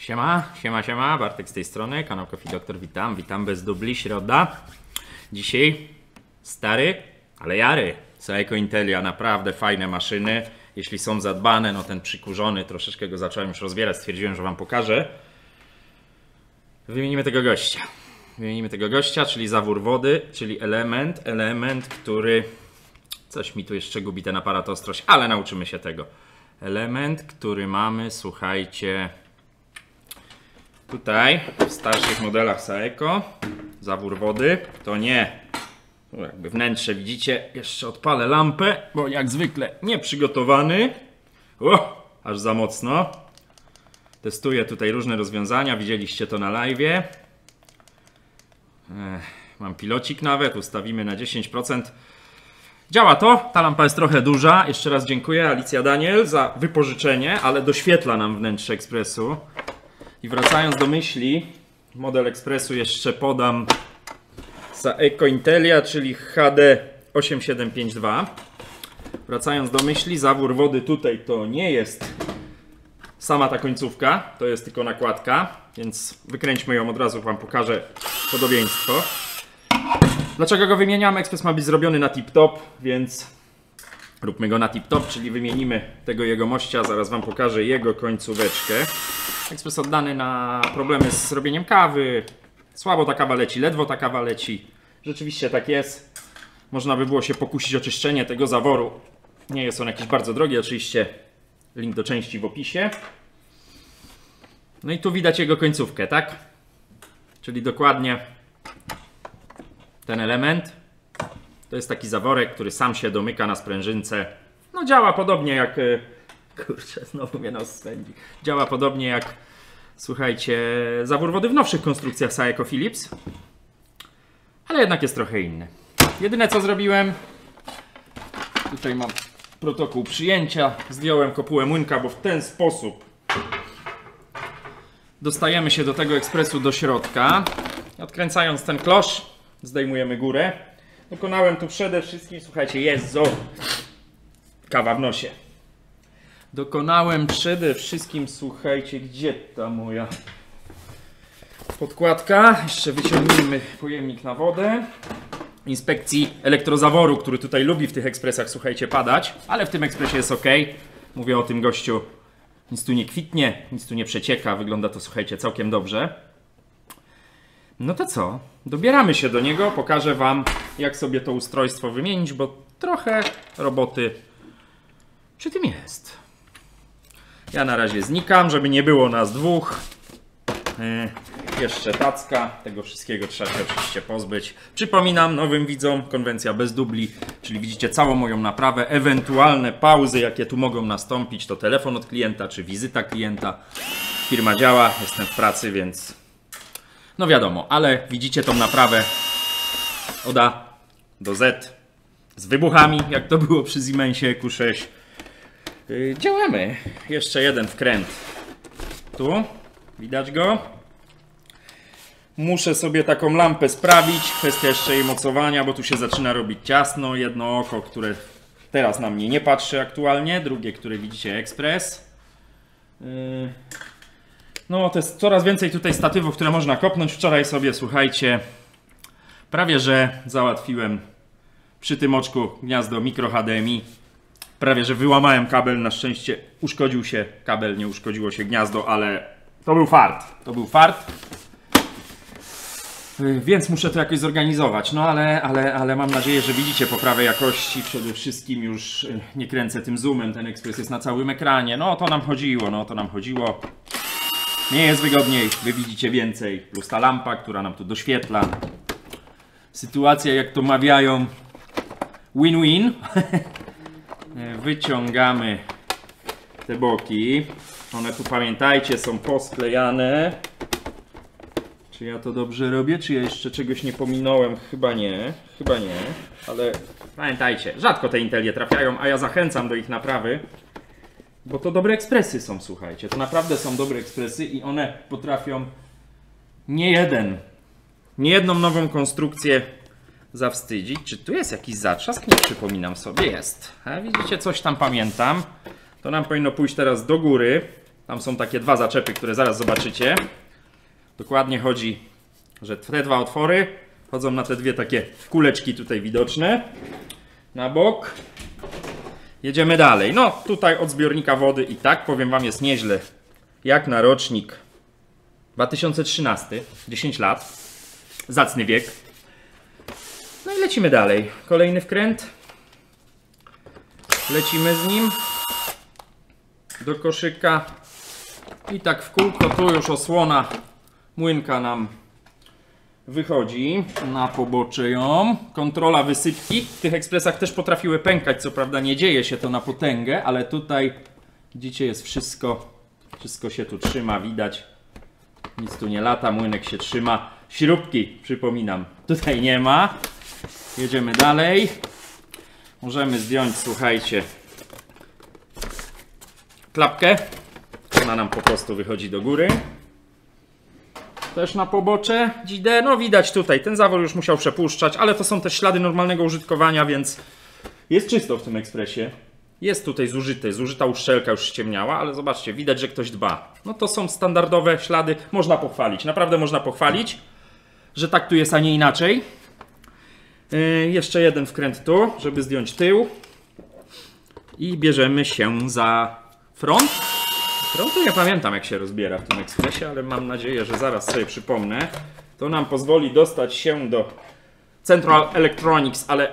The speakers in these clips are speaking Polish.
Siema, Bartek z tej strony, kanał Coffee Doctor, witam bez dubli, środa. Dzisiaj stary, ale jary, Seiko Intelia, naprawdę fajne maszyny. Jeśli są zadbane, no ten przykurzony, troszeczkę go zacząłem już rozbierać, stwierdziłem, że wam pokażę. Wymienimy tego gościa, czyli zawór wody, czyli element, który... Coś mi tu jeszcze gubi ten aparat ostrość, ale nauczymy się tego. Element, który mamy, słuchajcie, tutaj w starszych modelach Seiko, zawór wody, to nie, tu jakby wnętrze widzicie, jeszcze odpalę lampę, bo jak zwykle nieprzygotowany, aż za mocno. Testuję tutaj różne rozwiązania, widzieliście to na live'ie. Mam pilocik nawet, ustawimy na 10%. Działa to, ta lampa jest trochę duża. Jeszcze raz dziękuję Alicja Daniel za wypożyczenie, ale doświetla nam wnętrze ekspresu. I wracając do myśli, model ekspresu jeszcze podam Seiko Intelia, czyli HD 8752. Wracając do myśli, zawór wody tutaj to nie jest sama ta końcówka, to jest tylko nakładka, więc wykręćmy ją, od razu wam pokażę podobieństwo. Dlaczego go wymieniamy? Ekspres ma być zrobiony na tip-top, więc róbmy go na tip-top, czyli wymienimy tego jegomościa, zaraz wam pokażę jego końcóweczkę. Ekspres oddany na problemy z robieniem kawy, słabo ta kawa leci, ledwo ta kawa leci. Rzeczywiście tak jest. Można by było się pokusić o czyszczenie tego zaworu. Nie jest on jakiś bardzo drogi, oczywiście link do części w opisie. No i tu widać jego końcówkę, tak? Czyli dokładnie ten element. To jest taki zaworek, który sam się domyka na sprężynce. No działa podobnie jak... Kurczę, znowu mnie nos spędzi. Działa podobnie jak, słuchajcie, zawór wody w nowszych konstrukcjach Seiko Philips. Ale jednak jest trochę inny. Jedyne co zrobiłem, tutaj mam protokół przyjęcia, zdjąłem kopułę młynka, bo w ten sposób dostajemy się do tego ekspresu do środka. Odkręcając ten klosz, zdejmujemy górę. Dokonałem tu przede wszystkim, słuchajcie, jest kawa w nosie. Dokonałem przede wszystkim, słuchajcie, gdzie ta moja podkładka? Jeszcze wyciągnijmy pojemnik na wodę. Inspekcji elektrozaworu, który tutaj lubi w tych ekspresach, słuchajcie, padać, ale w tym ekspresie jest ok. Mówię o tym gościu, nic tu nie kwitnie, nic tu nie przecieka, wygląda to, słuchajcie, całkiem dobrze. No to co? Dobieramy się do niego, pokażę wam, jak sobie to ustrojstwo wymienić, bo trochę roboty przy tym jest. Ja na razie znikam, żeby nie było nas dwóch. Jeszcze tacka, tego wszystkiego trzeba się oczywiście pozbyć. Przypominam nowym widzom, konwencja bez dubli, czyli widzicie całą moją naprawę, ewentualne pauzy, jakie tu mogą nastąpić, to telefon od klienta, czy wizyta klienta. Firma działa, jestem w pracy, więc no wiadomo, ale widzicie tą naprawę od A do Z, z wybuchami, jak to było przy Siemensie Q6. Działamy. Jeszcze jeden wkręt. Tu, widać go. Muszę sobie taką lampę sprawić. Kwestia jeszcze jej mocowania, bo tu się zaczyna robić ciasno. Jedno oko, które teraz na mnie nie patrzy aktualnie. Drugie, które widzicie, ekspres. No to jest coraz więcej tutaj statywów, które można kopnąć. Wczoraj sobie, słuchajcie, prawie że załatwiłem przy tym oczku gniazdo mikro HDMI. Prawie że wyłamałem kabel, na szczęście uszkodził się kabel, nie uszkodziło się gniazdo, ale to był fart. To był fart. Więc muszę to jakoś zorganizować. No ale mam nadzieję, że widzicie poprawę jakości. Przede wszystkim już nie kręcę tym zoomem, ten ekspres jest na całym ekranie. No to nam chodziło. Nie jest wygodniej, wy widzicie więcej. Plus ta lampa, która nam tu doświetla. Sytuacja, jak to mawiają, win-win. Wyciągamy te boki. One tu, pamiętajcie, są posklejane. Czy ja to dobrze robię? Czy ja jeszcze czegoś nie pominąłem? Chyba nie. Ale pamiętajcie, rzadko te Intelie trafiają, a ja zachęcam do ich naprawy. Bo to dobre ekspresy są, słuchajcie. To naprawdę są dobre ekspresy i one potrafią niejedną nową konstrukcję zawstydzić. Czy tu jest jakiś zatrzask? Nie przypominam sobie. Jest. A widzicie, coś tam pamiętam. To nam powinno pójść teraz do góry. Tam są takie dwa zaczepy, które zaraz zobaczycie. Dokładnie chodzi, że te dwa otwory chodzą na te dwie takie kuleczki tutaj widoczne. Na bok. Jedziemy dalej. No tutaj od zbiornika wody i tak powiem wam jest nieźle. Jak na rocznik 2013. 10 lat. Zacny wiek. No i lecimy dalej. Kolejny wkręt. Lecimy z nim do koszyka. I tak w kółko, tu już osłona młynka nam wychodzi na pobocze ją. Kontrola wysypki. W tych ekspresach też potrafiły pękać, co prawda nie dzieje się to na potęgę, ale tutaj widzicie jest wszystko się tu trzyma, widać. Nic tu nie lata, młynek się trzyma. Śrubki, przypominam, tutaj nie ma. Jedziemy dalej. Możemy zdjąć, słuchajcie, klapkę. Ona nam po prostu wychodzi do góry. Też na pobocze dzidę. No widać tutaj, ten zawór już musiał przepuszczać, ale to są też ślady normalnego użytkowania, więc jest czysto w tym ekspresie. Jest tutaj zużyta uszczelka już ściemniała, ale zobaczcie, widać, że ktoś dba. No to są standardowe ślady, można pochwalić, naprawdę można pochwalić, że tak tu jest, a nie inaczej. Jeszcze jeden wkręt tu, żeby zdjąć tył. I bierzemy się za front. Frontu nie pamiętam, jak się rozbiera w tym ekspresie, ale mam nadzieję, że zaraz sobie przypomnę. To nam pozwoli dostać się do Central Electronics, ale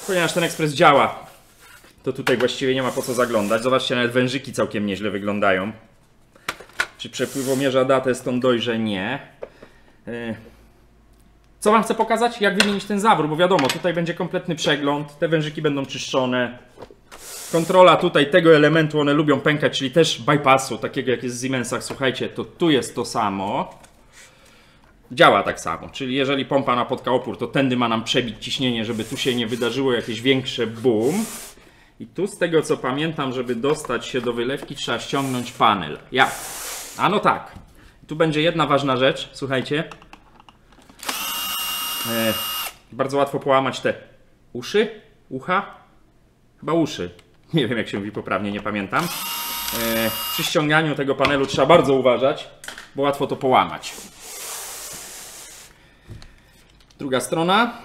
ponieważ ten ekspres działa, to tutaj właściwie nie ma po co zaglądać. Zobaczcie, nawet wężyki całkiem nieźle wyglądają. Czy przepływomierza da test on dojrze? Nie. Co wam chcę pokazać? Jak wymienić ten zawór, bo wiadomo, tutaj będzie kompletny przegląd, te wężyki będą czyszczone. Kontrola tutaj tego elementu, one lubią pękać, czyli też bypassu, takiego jak jest w Siemensach, słuchajcie, to tu jest to samo. Działa tak samo, czyli jeżeli pompa napotka opór, to tędy ma nam przebić ciśnienie, żeby tu się nie wydarzyło jakieś większe boom. I tu z tego co pamiętam, żeby dostać się do wylewki, trzeba ściągnąć panel. Jak? A no tak. Tu będzie jedna ważna rzecz, słuchajcie. Bardzo łatwo połamać te ucha? Chyba uszy. Nie wiem jak się mówi poprawnie, nie pamiętam. Przy ściąganiu tego panelu trzeba bardzo uważać, bo łatwo to połamać. Druga strona.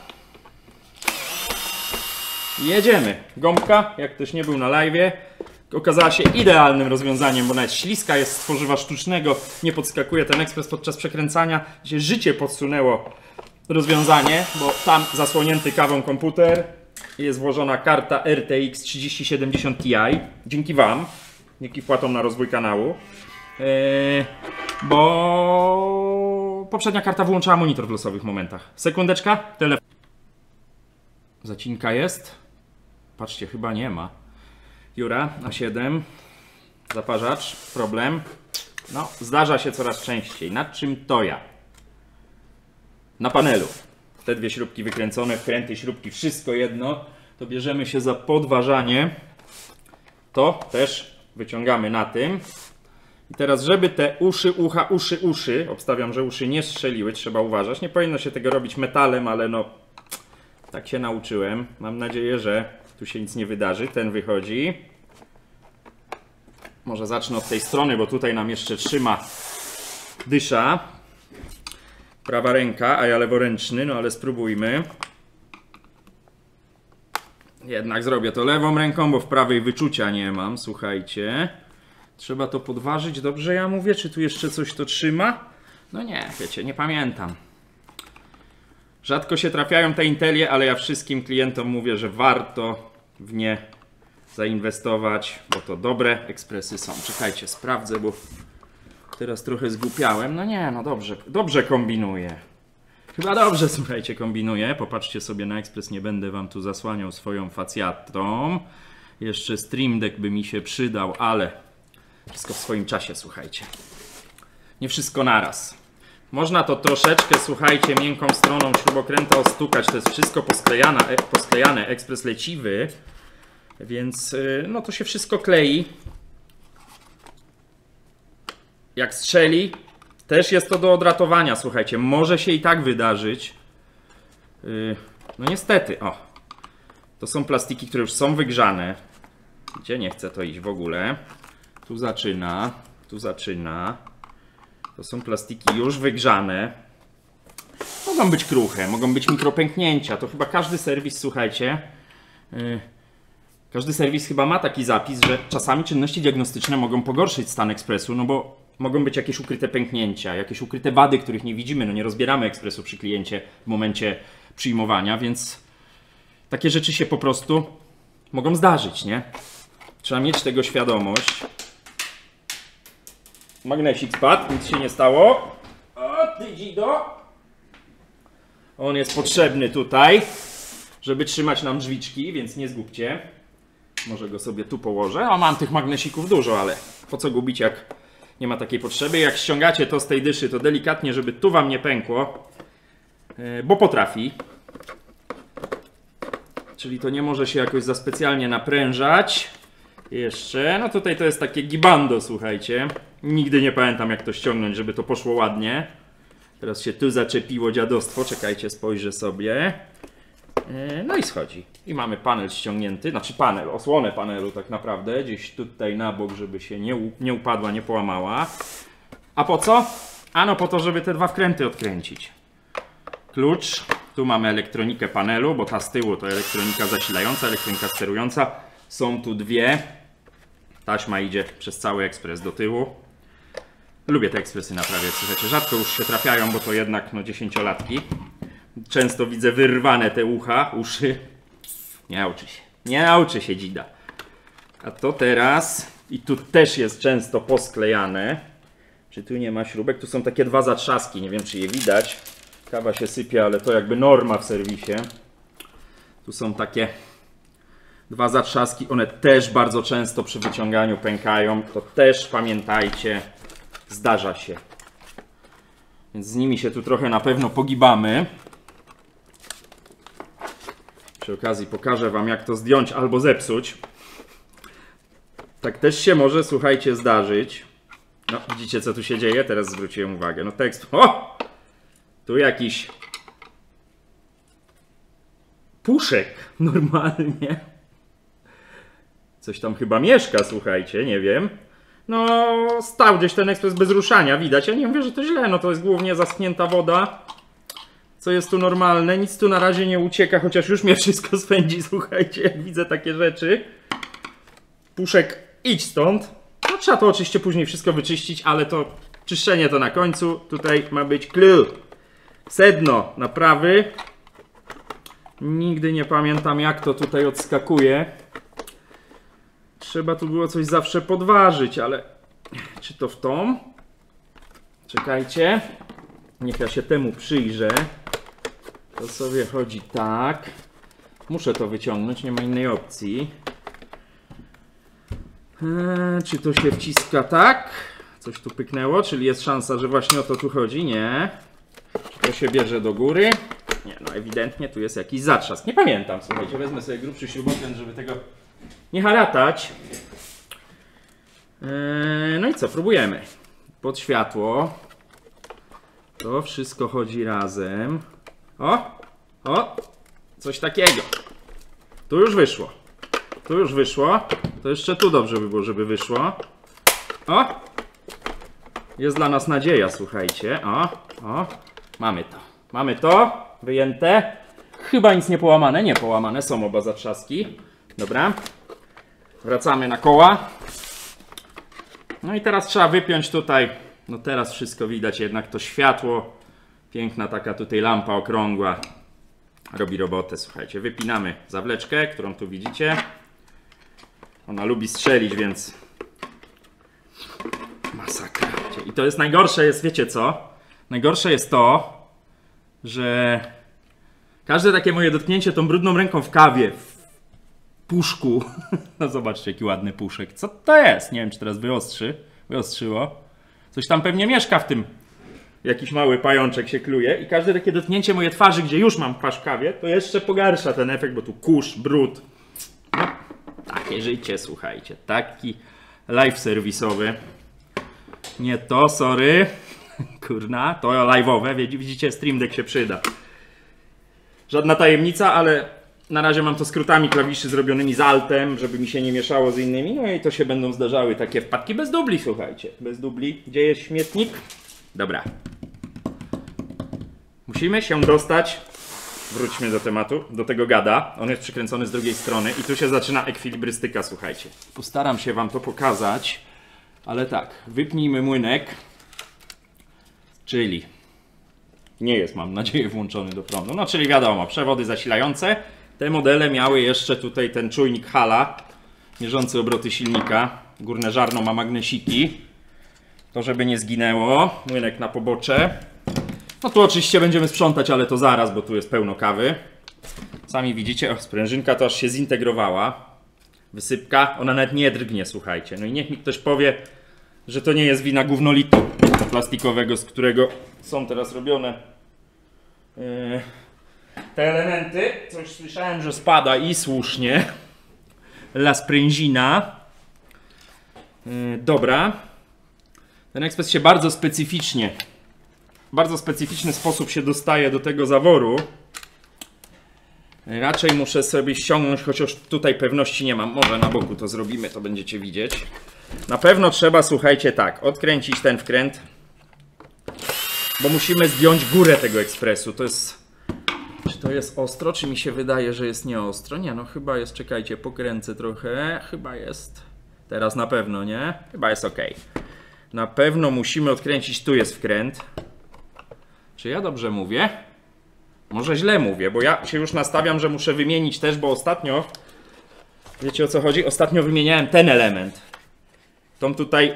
Jedziemy. Gąbka, jak ktoś nie był na live'ie, okazała się idealnym rozwiązaniem, bo nawet śliska jest z tworzywa sztucznego, nie podskakuje ten ekspres podczas przekręcania. Życie podsunęło rozwiązanie, bo tam zasłonięty kawą komputer, jest włożona karta RTX 3070 Ti, dzięki wam, dzięki wpłatom na rozwój kanału, bo poprzednia karta wyłączała monitor w losowych momentach. Sekundeczka, telefon. Zacinka jest, patrzcie, chyba nie ma. Jura, A7, zaparzacz, problem. No, zdarza się coraz częściej. Nad czym to ja? Na panelu. Te dwie śrubki wykręcone, wkręty, śrubki, wszystko jedno. To bierzemy się za podważanie. To też wyciągamy na tym. I teraz, żeby te uszy, obstawiam, że uszy nie strzeliły, trzeba uważać. Nie powinno się tego robić metalem, ale no, tak się nauczyłem. Mam nadzieję, że tu się nic nie wydarzy. Ten wychodzi. Może zacznę od tej strony, bo tutaj nam jeszcze trzyma dysza. Prawa ręka, a ja leworęczny, no ale spróbujmy. Jednak zrobię to lewą ręką, bo w prawej wyczucia nie mam, słuchajcie. Trzeba to podważyć, dobrze ja mówię? Czy tu jeszcze coś to trzyma? No nie, wiecie, nie pamiętam. Rzadko się trafiają te Intelie, ale ja wszystkim klientom mówię, że warto w nie zainwestować, bo to dobre ekspresy są. Czekajcie, sprawdzę, bo teraz trochę zgłupiałem. No nie, no dobrze kombinuję. Chyba dobrze, słuchajcie, kombinuję. Popatrzcie sobie na ekspres, nie będę wam tu zasłaniał swoją facjatą. Jeszcze Stream Deck by mi się przydał, ale wszystko w swoim czasie, słuchajcie. Nie wszystko naraz. Można to troszeczkę, słuchajcie, miękką stroną śrubokręta ostukać. To jest wszystko posklejane, ekspres leciwy. Więc no to się wszystko klei. Jak strzeli, też jest to do odratowania, słuchajcie. Może się i tak wydarzyć. No niestety, o. To są plastiki, które już są wygrzane. Gdzie nie chce to iść w ogóle. Tu zaczyna. Tu zaczyna. To są plastiki już wygrzane. Mogą być kruche, mogą być mikropęknięcia. To chyba każdy serwis, słuchajcie, każdy serwis chyba ma taki zapis, że czasami czynności diagnostyczne mogą pogorszyć stan ekspresu, no bo mogą być jakieś ukryte pęknięcia, jakieś ukryte wady, których nie widzimy. No nie rozbieramy ekspresu przy kliencie w momencie przyjmowania, więc takie rzeczy się po prostu mogą zdarzyć, nie? Trzeba mieć tego świadomość. Magnesik spadł, nic się nie stało. O, ty dzido! On jest potrzebny tutaj, żeby trzymać nam drzwiczki, więc nie zgubcie. Może go sobie tu położę. A mam tych magnesików dużo, ale po co gubić, jak nie ma takiej potrzeby. Jak ściągacie to z tej dyszy, to delikatnie, żeby tu wam nie pękło, bo potrafi. Czyli to nie może się jakoś za specjalnie naprężać. Jeszcze, no tutaj to jest takie gibando, słuchajcie. Nigdy nie pamiętam, jak to ściągnąć, żeby to poszło ładnie. Teraz się tu zaczepiło dziadostwo, czekajcie, spojrzę sobie. No i schodzi. I mamy panel ściągnięty, znaczy panel, osłonę panelu tak naprawdę, gdzieś tutaj na bok, żeby się nie upadła, nie połamała. A po co? Ano po to, żeby te dwa wkręty odkręcić. Klucz, tu mamy elektronikę panelu, bo ta z tyłu to elektronika zasilająca, elektronika sterująca. Są tu dwie. Taśma idzie przez cały ekspres do tyłu. Lubię te ekspresy naprawiać, słuchajcie, rzadko już się trafiają, bo to jednak no 10-latki. Często widzę wyrwane te uszy. Nie nauczy się dzida. A to teraz, i tu też jest często posklejane. Czy tu nie ma śrubek? Tu są takie dwa zatrzaski, nie wiem czy je widać. Kawa się sypie, ale to jakby norma w serwisie. Tu są takie dwa zatrzaski, one też bardzo często przy wyciąganiu pękają. To też pamiętajcie, zdarza się. Więc z nimi się tu trochę na pewno pogibamy. Przy okazji pokażę wam, jak to zdjąć albo zepsuć. Tak też się może, słuchajcie, zdarzyć. No, widzicie co tu się dzieje? Teraz zwróciłem uwagę. No tekst. O! Tu jakiś puszek normalnie. Coś tam chyba mieszka, słuchajcie, nie wiem. No, stał gdzieś ten ekspres bez ruszania, widać. Ja nie mówię, że to źle, no to jest głównie zaschnięta woda. Co jest tu normalne, nic tu na razie nie ucieka, chociaż już mnie wszystko spędzi, słuchajcie, jak widzę takie rzeczy. Puszek, idź stąd. No trzeba to oczywiście później wszystko wyczyścić, ale to czyszczenie to na końcu. Tutaj ma być clue. Sedno naprawy. Nigdy nie pamiętam, jak to tutaj odskakuje. Trzeba tu było coś zawsze podważyć, ale czy to w tą? Czekajcie. Niech ja się temu przyjrzę. To sobie chodzi tak. Muszę to wyciągnąć, nie ma innej opcji. Czy to się wciska tak? Coś tu pyknęło, czyli jest szansa, że właśnie o to tu chodzi? Nie. Czy to się bierze do góry? Nie, no ewidentnie tu jest jakiś zatrzask. Nie pamiętam, słuchajcie, wezmę sobie grubszy śrubokręt, żeby tego nie haratać. No i co, próbujemy. Pod światło. To wszystko chodzi razem. O, coś takiego. Tu już wyszło. Tu już wyszło. To jeszcze tu dobrze by było, żeby wyszło. O! Jest dla nas nadzieja, słuchajcie. O, mamy to. Mamy to. Wyjęte. Chyba nic nie połamane. Nie połamane, są oba zatrzaski. Dobra. Wracamy na koła. No i teraz trzeba wypiąć tutaj. No teraz wszystko widać, jednak to światło. Piękna taka tutaj lampa okrągła. Robi robotę, słuchajcie. Wypinamy zawleczkę, którą tu widzicie. Ona lubi strzelić, więc masakra. I to jest najgorsze, jest, wiecie co? Najgorsze jest to, że każde takie moje dotknięcie tą brudną ręką w kawie, w puszku. No zobaczcie, jaki ładny puszek. Co to jest? Nie wiem, czy teraz wyostrzyło. Coś tam pewnie mieszka w tym. Jakiś mały pajączek się kluje i każde takie dotknięcie mojej twarzy, gdzie już mam twarz w kawie, to jeszcze pogarsza ten efekt, bo tu kurz, brud. No, takie życie, słuchajcie. Taki live serwisowy. Nie to, sorry. Kurna, to live'owe. Widzicie, Stream Deck się przyda. Żadna tajemnica, ale Na razie mam to skrótami klawiszy zrobionymi z altem, żeby mi się nie mieszało z innymi. No i to się będą zdarzały takie wpadki bez dubli, słuchajcie. Bez dubli. Gdzie jest śmietnik? Dobra. Musimy się dostać. Wróćmy do tematu, do tego gada. On jest przykręcony z drugiej strony i tu się zaczyna ekwilibrystyka, słuchajcie. Postaram się wam to pokazać, ale tak, wypnijmy młynek, czyli nie jest, mam nadzieję, włączony do prądu. No, czyli wiadomo, przewody zasilające. Te modele miały jeszcze tutaj ten czujnik Hala, mierzący obroty silnika. Górne żarno ma magnesiki. To, żeby nie zginęło. Młynek na pobocze. No tu oczywiście będziemy sprzątać, ale to zaraz, bo tu jest pełno kawy. Sami widzicie, o, sprężynka to aż się zintegrowała. Wysypka, ona nawet nie drgnie, słuchajcie. No i niech mi ktoś powie, że to nie jest wina gównolitu plastikowego, z którego są teraz robione te elementy. Coś słyszałem, że spada i słusznie. La sprężina. Dobra. Ten ekspres się bardzo specyficznie, w bardzo specyficzny sposób się dostaje do tego zaworu. Raczej muszę sobie ściągnąć, chociaż tutaj pewności nie mam. Może na boku to zrobimy, to będziecie widzieć. Na pewno trzeba, słuchajcie, tak, odkręcić ten wkręt, bo musimy zdjąć górę tego ekspresu. To jest... Czy to jest ostro, czy mi się wydaje, że jest nieostro? Nie, no chyba jest, czekajcie, pokręcę trochę. Chyba jest. Teraz na pewno, nie? Chyba jest ok. Na pewno musimy odkręcić, tu jest wkręt. Czy ja dobrze mówię? Może źle mówię, bo ja się już nastawiam, że muszę wymienić też, bo ostatnio, wiecie o co chodzi? Ostatnio wymieniałem ten element. Tą tutaj,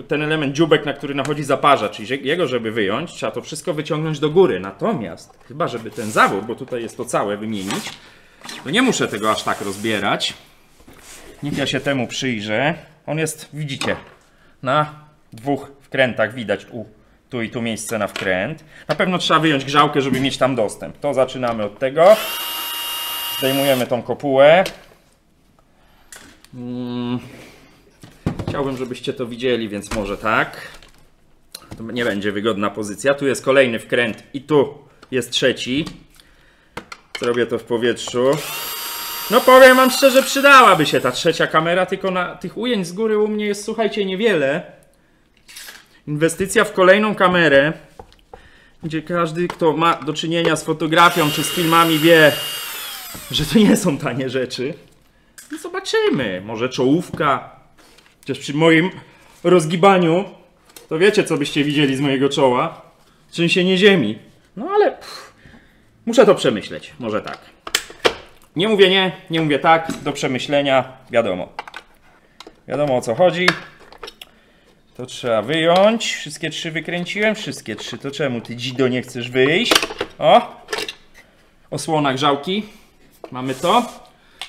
ten element dzióbek, na który nachodzi zaparza, czyli jego, żeby wyjąć, trzeba to wszystko wyciągnąć do góry. Natomiast, chyba żeby ten zawór, bo tutaj jest to całe, wymienić, to nie muszę tego aż tak rozbierać. Niech ja się temu przyjrzę. On jest, widzicie, na dwóch wkrętach, widać tu i tu miejsce na wkręt. Na pewno trzeba wyjąć grzałkę, żeby mieć tam dostęp. To zaczynamy od tego. Zdejmujemy tą kopułę. Chciałbym, żebyście to widzieli, więc może tak. To nie będzie wygodna pozycja. Tu jest kolejny wkręt i tu jest trzeci. Zrobię to w powietrzu. No powiem wam szczerze, przydałaby się ta trzecia kamera, tylko na tych ujęć z góry u mnie jest, słuchajcie, niewiele. Inwestycja w kolejną kamerę, gdzie każdy, kto ma do czynienia z fotografią czy z filmami, wie, że to nie są tanie rzeczy. No zobaczymy, może czołówka. Chociaż przy moim rozgibaniu, to wiecie, co byście widzieli z mojego czoła. Trzęsienie ziemi. No ale muszę to przemyśleć, może tak. Nie mówię nie, nie mówię tak, do przemyślenia, wiadomo. Wiadomo o co chodzi. To trzeba wyjąć. Wszystkie trzy wykręciłem? Wszystkie trzy. To czemu ty, dzido, nie chcesz wyjść? O! Osłona grzałki. Mamy to.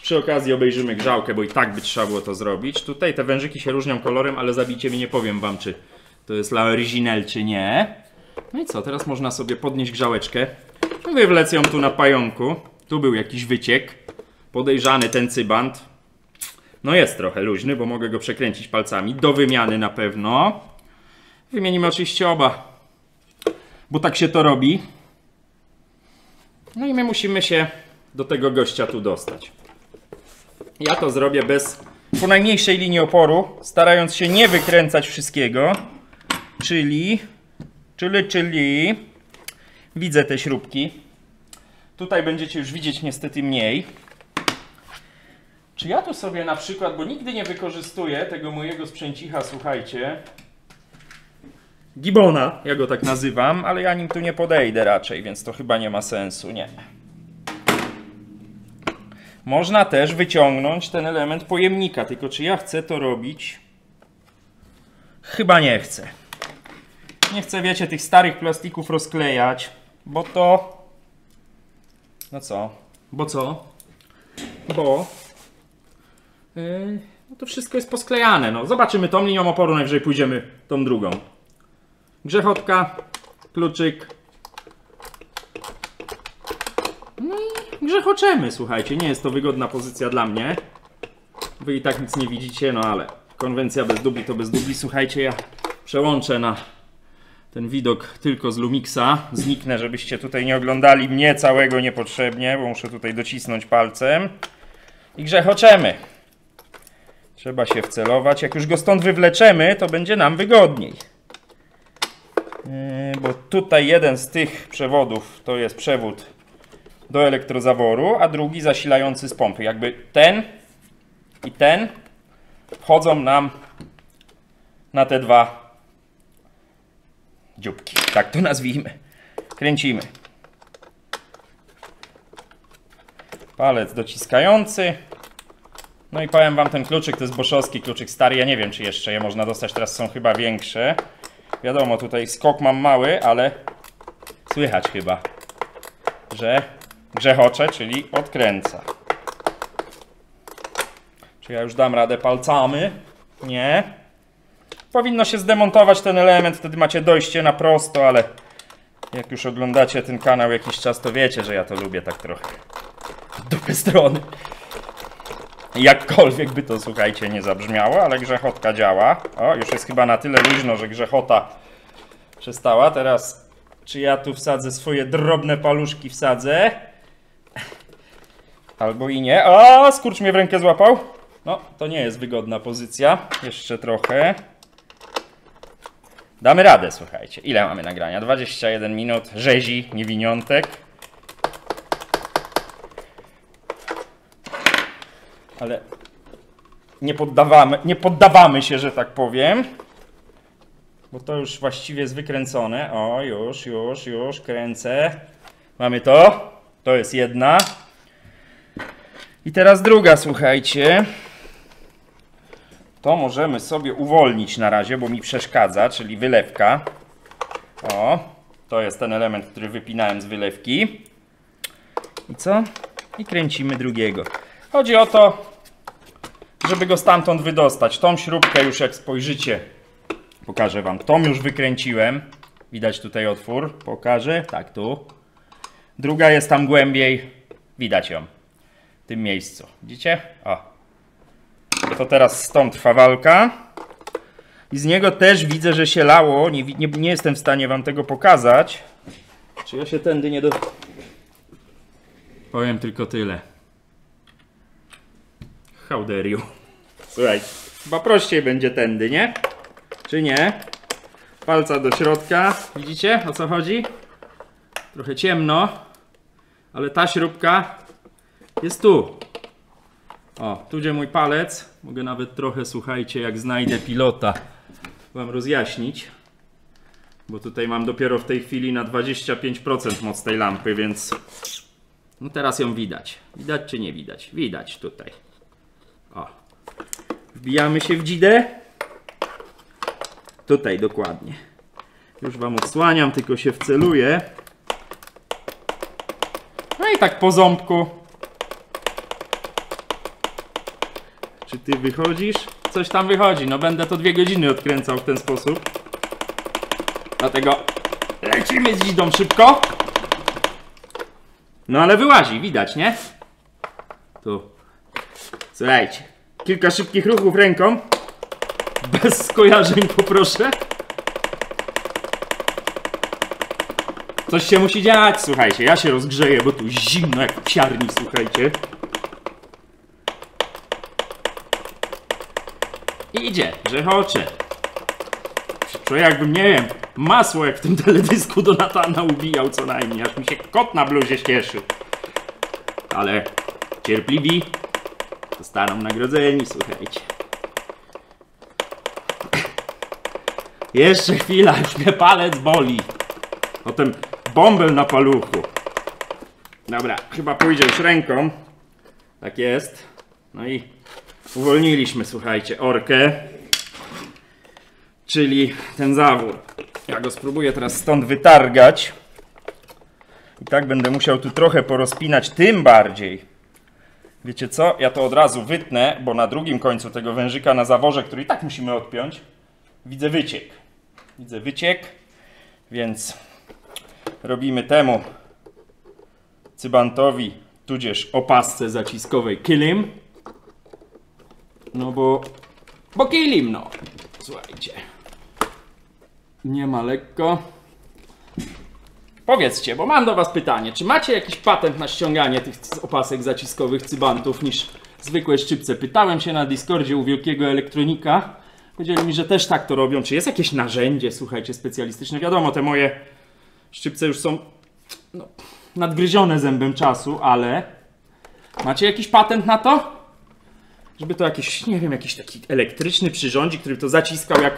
Przy okazji obejrzymy grzałkę, bo i tak by trzeba było to zrobić. Tutaj te wężyki się różnią kolorem, ale zabijcie mnie, nie powiem wam, czy to jest La Originelle, czy nie. No i co? Teraz można sobie podnieść grzałeczkę. Wywlecę ją tu na pająku. Tu był jakiś wyciek. Podejrzany ten cybant. No jest trochę luźny, bo mogę go przekręcić palcami. Do wymiany na pewno. Wymienimy oczywiście oba, bo tak się to robi. No i my musimy się do tego gościa tu dostać. Ja to zrobię bez po najmniejszej linii oporu, starając się nie wykręcać wszystkiego. Czyli widzę te śrubki. Tutaj będziecie już widzieć niestety mniej. Czy ja tu sobie na przykład, bo nigdy nie wykorzystuję tego mojego sprzęcicha, słuchajcie, Gibbona, ja go tak nazywam, ale ja nim tu nie podejdę raczej, więc to chyba nie ma sensu, nie. Można też wyciągnąć ten element pojemnika, tylko czy ja chcę to robić? Chyba nie chcę. Nie chcę, wiecie, tych starych plastików rozklejać, bo to... No co? Bo co? Bo... no to wszystko jest posklejane. No, zobaczymy tą linią oporu, najwyżej pójdziemy tą drugą. Grzechotka, kluczyk. No i grzechoczemy, słuchajcie. Nie jest to wygodna pozycja dla mnie. Wy i tak nic nie widzicie, no ale konwencja bez dubli to bez dubli. Słuchajcie, ja przełączę na ten widok tylko z Lumixa. Zniknę, żebyście tutaj nie oglądali mnie całego niepotrzebnie, bo muszę tutaj docisnąć palcem. I grzechoczemy. Trzeba się wcelować. Jak już go stąd wywleczemy, to będzie nam wygodniej. Bo tutaj jeden z tych przewodów to jest przewód do elektrozaworu, a drugi zasilający z pompy. Jakby ten i ten wchodzą nam na te dwa dzióbki. Tak to nazwijmy. Kręcimy. Palec dociskający. No i powiem wam, ten kluczyk to jest boszowski kluczyk stary. Ja nie wiem, czy jeszcze je można dostać. Teraz są chyba większe. Wiadomo, tutaj skok mam mały, ale słychać chyba, że grzechocze, czyli odkręca. Czy ja już dam radę palcami? Nie. Powinno się zdemontować ten element, wtedy macie dojście na prosto, ale jak już oglądacie ten kanał jakiś czas, to wiecie, że ja to lubię tak trochę w dupy strony. Jakkolwiek by to, słuchajcie, nie zabrzmiało, ale grzechotka działa. O, już jest chyba na tyle luźno, że grzechota przestała. Teraz, czy ja tu wsadzę swoje drobne paluszki, wsadzę? Albo i nie. O, skurcz mnie w rękę złapał. No, to nie jest wygodna pozycja. Jeszcze trochę. Damy radę, słuchajcie. Ile mamy nagrania? 21 minut. Rzezi, niewiniątek. Ale nie poddawamy się, że tak powiem. Bo to już właściwie jest wykręcone. O, już kręcę. Mamy to. To jest jedna. I teraz druga, słuchajcie. To możemy sobie uwolnić na razie, bo mi przeszkadza, czyli wylewka. O, to jest ten element, który wypinałem z wylewki. I co? I kręcimy drugiego. Chodzi o to, żeby go stamtąd wydostać. Tą śrubkę już jak spojrzycie, pokażę wam. Tą już wykręciłem. Widać tutaj otwór. Pokażę. Tak, tu. Druga jest tam głębiej. Widać ją. W tym miejscu. Widzicie? O. To teraz stąd trwa walka. I z niego też widzę, że się lało. Nie jestem w stanie wam tego pokazać. Czy ja się tędy nie do... Powiem tylko tyle. How dare you. Słuchaj, chyba prościej będzie tędy, nie? Czy nie? Palca do środka. Widzicie, o co chodzi? Trochę ciemno. Ale ta śrubka jest tu. O, tu gdzie mój palec. Mogę nawet trochę, słuchajcie, jak znajdę pilota, wam rozjaśnić. Bo tutaj mam dopiero w tej chwili na 25% moc tej lampy, więc... No teraz ją widać. Widać czy nie widać? Widać tutaj. O. Wbijamy się w dzidę. Tutaj dokładnie. Już wam odsłaniam, tylko się wceluję. No i tak po ząbku. Czy ty wychodzisz? Coś tam wychodzi. No będę to 2 godziny odkręcał w ten sposób. Dlatego lecimy z dzidą szybko. No ale wyłazi, widać, nie? Tu. Słuchajcie. Kilka szybkich ruchów ręką. Bez skojarzeń poproszę. Coś się musi dziać, słuchajcie. Ja się rozgrzeję, bo tu zimno jak w psiarni, słuchajcie. I idzie, grzechocze. Czuję jakbym, nie wiem, masło jak w tym teledysku do Natana ubijał co najmniej. Aż mi się kot na bluzie cieszy. Ale cierpliwi zostaną nagrodzeni, słuchajcie. Jeszcze chwila, już mnie palec boli. Potem bąbel na paluchu. Dobra, chyba pójdzie już ręką. Tak jest. No i uwolniliśmy, słuchajcie, orkę. Czyli ten zawór. Ja go spróbuję teraz stąd wytargać. I tak będę musiał tu trochę porozpinać, tym bardziej. Wiecie co? Ja to od razu wytnę, bo na drugim końcu tego wężyka na zaworze, który i tak musimy odpiąć, widzę wyciek. Widzę wyciek, więc robimy temu cybantowi, tudzież opasce zaciskowej kilim. No bo kilim, no. Słuchajcie. Nie ma lekko. Powiedzcie, bo mam do was pytanie, czy macie jakiś patent na ściąganie tych opasek zaciskowych cybantów niż zwykłe szczypce? Pytałem się na Discordzie u wielkiego elektronika. Powiedzieli mi, że też tak to robią. Czy jest jakieś narzędzie, słuchajcie, specjalistyczne? Wiadomo, te moje szczypce już są nadgryzione zębem czasu, ale macie jakiś patent na to? Żeby to jakiś, nie wiem, jakiś taki elektryczny przyrządzik, który to zaciskał jak,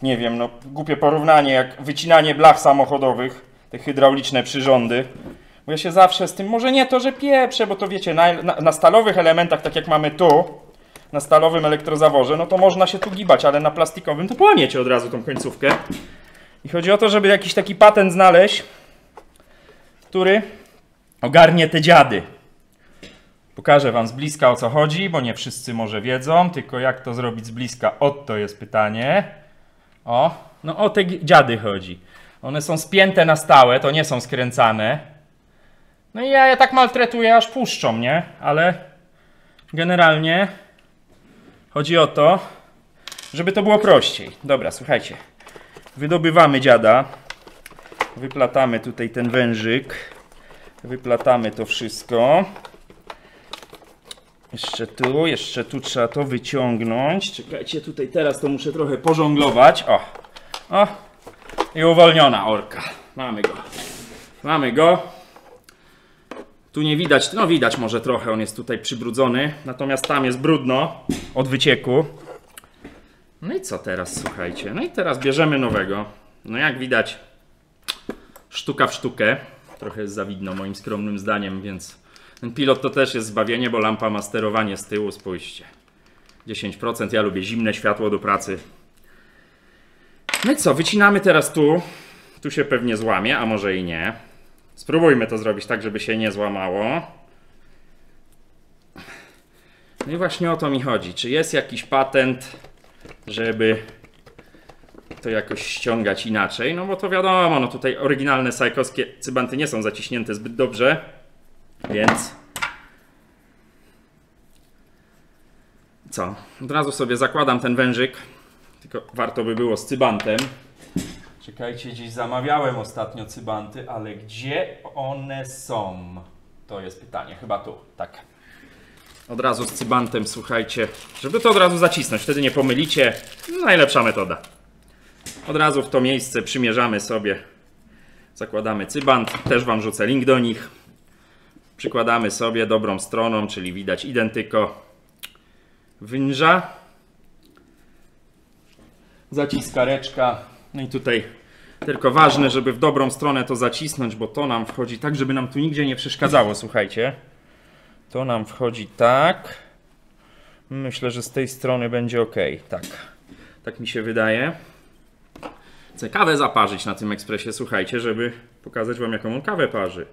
nie wiem, no głupie porównanie, jak wycinanie blach samochodowych, te hydrauliczne przyrządy. Bo ja się zawsze z tym, może nie to, że pieprzę, bo to wiecie, na stalowych elementach, tak jak mamy tu, na stalowym elektrozaworze, no to można się tu gibać, ale na plastikowym to połamiecie od razu tą końcówkę. I chodzi o to, żeby jakiś taki patent znaleźć, który ogarnie te dziady. Pokażę wam z bliska, o co chodzi, bo nie wszyscy może wiedzą, tylko jak to zrobić z bliska, oto jest pytanie. No o te dziady chodzi. One są spięte na stałe, to nie są skręcane. No i ja je tak maltretuję, aż puszczą, nie? Ale generalnie chodzi o to, żeby to było prościej. Dobra, słuchajcie. Wydobywamy dziada. Wyplatamy tutaj ten wężyk. Wyplatamy to wszystko. Jeszcze tu trzeba to wyciągnąć. Czekajcie, tutaj teraz to muszę trochę pożonglować. O. I uwolniona orka. Mamy go. Tu nie widać, no widać może trochę, on jest tutaj przybrudzony. Natomiast tam jest brudno od wycieku. No i co teraz, słuchajcie? No i teraz bierzemy nowego. No jak widać, sztuka w sztukę. Trochę jest za widno moim skromnym zdaniem, więc ten pilot to też jest zbawienie, bo lampa ma sterowanie z tyłu, spójrzcie. 10%, ja lubię zimne światło do pracy. No i co, wycinamy teraz tu. Tu się pewnie złamie, a może i nie. Spróbujmy to zrobić tak, żeby się nie złamało. No i właśnie o to mi chodzi. Czy jest jakiś patent, żeby to jakoś ściągać inaczej? No bo to wiadomo, no tutaj oryginalne sajkowskie cybanty nie są zaciśnięte zbyt dobrze. Więc co? Od razu sobie zakładam ten wężyk. Tylko warto by było z cybantem. Czekajcie, gdzieś zamawiałem ostatnio cybanty, ale gdzie one są? To jest pytanie, chyba tu, tak. Od razu z cybantem, słuchajcie, żeby to od razu zacisnąć, wtedy nie pomylicie. Najlepsza metoda. Od razu w to miejsce przymierzamy sobie, zakładamy cybant, też wam rzucę link do nich. Przykładamy sobie dobrą stroną, czyli widać identyko węża. Zaciskareczka. No i tutaj tylko ważne, żeby w dobrą stronę to zacisnąć, bo to nam wchodzi tak, żeby nam tu nigdzie nie przeszkadzało, słuchajcie. To nam wchodzi tak. Myślę, że z tej strony będzie ok. Tak mi się wydaje. Chcę kawę zaparzyć na tym ekspresie, słuchajcie, żeby pokazać wam, jaką on kawę parzy.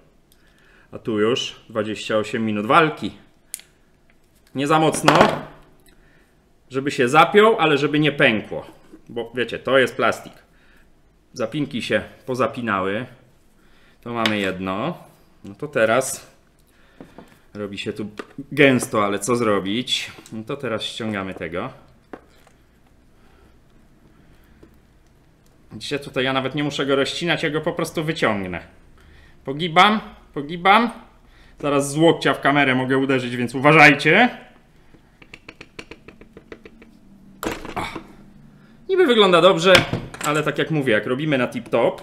A tu już 28 minut walki. Nie za mocno, żeby się zapiął, ale żeby nie pękło. Bo wiecie, to jest plastik. Zapinki się pozapinały. To mamy jedno. No to teraz robi się tu gęsto, ale co zrobić? No to teraz ściągamy tego. Widzicie, tutaj ja nawet nie muszę go rozcinać, ja go po prostu wyciągnę. Pogibam. Zaraz z łokcia w kamerę mogę uderzyć, więc uważajcie. Niby wygląda dobrze, ale tak jak mówię, jak robimy na tip-top,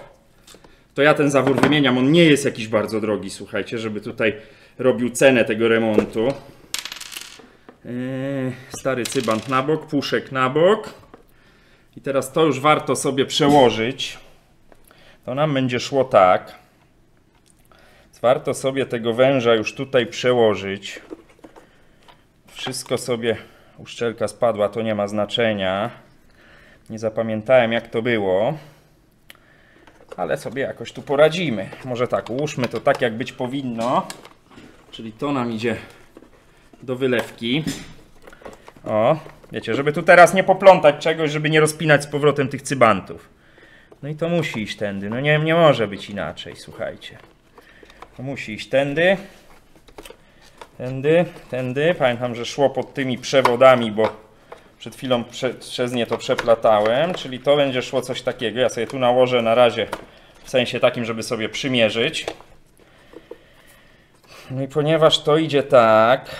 to ja ten zawór wymieniam. On nie jest jakiś bardzo drogi, słuchajcie, żeby tutaj robił cenę tego remontu. Stary cybant na bok, puszek na bok. I teraz to już warto sobie przełożyć. To nam będzie szło tak. Warto sobie tego węża już tutaj przełożyć. Wszystko sobie, uszczelka spadła, to nie ma znaczenia. Nie zapamiętałem, jak to było. Ale sobie jakoś tu poradzimy. Może tak, ułóżmy to tak, jak być powinno. Czyli to nam idzie do wylewki. O, wiecie, żeby tu teraz nie poplątać czegoś, żeby nie rozpinać z powrotem tych cybantów. No i to musi iść tędy. No nie może być inaczej, słuchajcie. To musi iść tędy. Tędy. Pamiętam, że szło pod tymi przewodami, bo Przed chwilą przez nie to przeplatałem, czyli to będzie szło coś takiego. Ja sobie tu nałożę na razie w sensie takim, żeby sobie przymierzyć. No i ponieważ to idzie tak,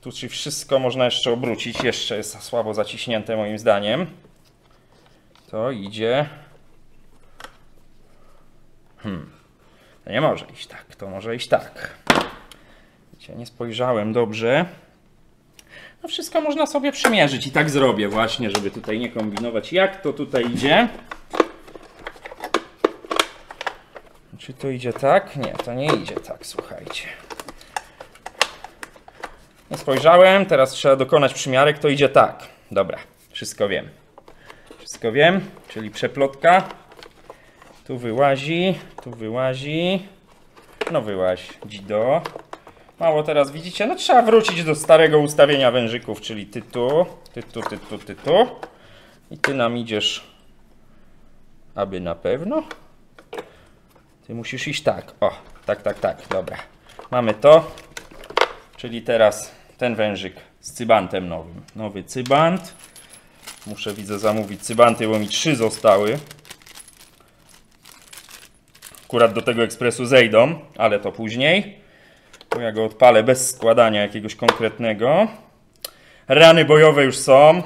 tu czyli wszystko można jeszcze obrócić, jeszcze jest słabo zaciśnięte moim zdaniem. To idzie... To nie może iść tak, to może iść tak. Wiecie, nie spojrzałem dobrze. No wszystko można sobie przymierzyć i tak zrobię właśnie, żeby tutaj nie kombinować, jak to tutaj idzie. Czy to idzie tak? Nie, to nie idzie tak, słuchajcie. Nie spojrzałem, teraz trzeba dokonać przymiarek, to idzie tak. Dobra, wszystko wiem. Wszystko wiem, czyli przeplotka. Tu wyłazi, no wyłazi do. Mało teraz widzicie, no trzeba wrócić do starego ustawienia wężyków, czyli ty tu. I ty nam idziesz, aby na pewno. Ty musisz iść tak, o, tak, dobra. Mamy to, czyli teraz ten wężyk z cybantem nowym. Nowy cybant. Muszę, widzę, zamówić cybanty, bo mi 3 zostały. Akurat do tego ekspresu zejdą, ale to później. Bo ja go odpalę bez składania jakiegoś konkretnego. Rany bojowe już są.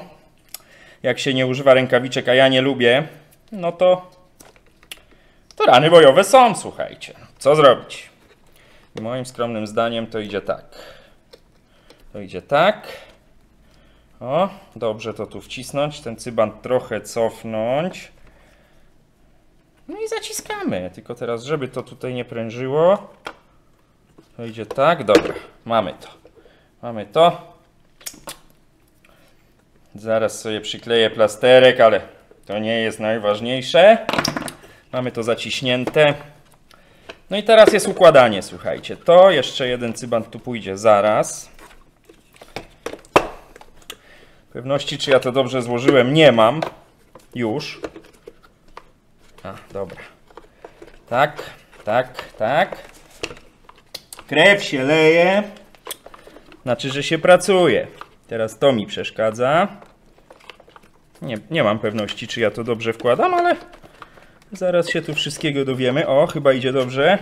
Jak się nie używa rękawiczek, a ja nie lubię, no to rany bojowe są, słuchajcie. Co zrobić? I moim skromnym zdaniem to idzie tak. To idzie tak. O, dobrze to tu wcisnąć, ten cybant trochę cofnąć. No i zaciskamy. Tylko teraz, żeby to tutaj nie prężyło, to idzie tak. Dobra, mamy to. Mamy to. Zaraz sobie przykleję plasterek, ale to nie jest najważniejsze. Mamy to zaciśnięte. No i teraz jest układanie, słuchajcie. To jeszcze jeden cybant tu pójdzie zaraz. Pewności, czy ja to dobrze złożyłem, nie mam. Już. A, dobra. Tak. Krew się leje. Znaczy, że się pracuje. Teraz to mi przeszkadza. Nie mam pewności, czy ja to dobrze wkładam, ale zaraz się tu wszystkiego dowiemy. O, chyba idzie dobrze.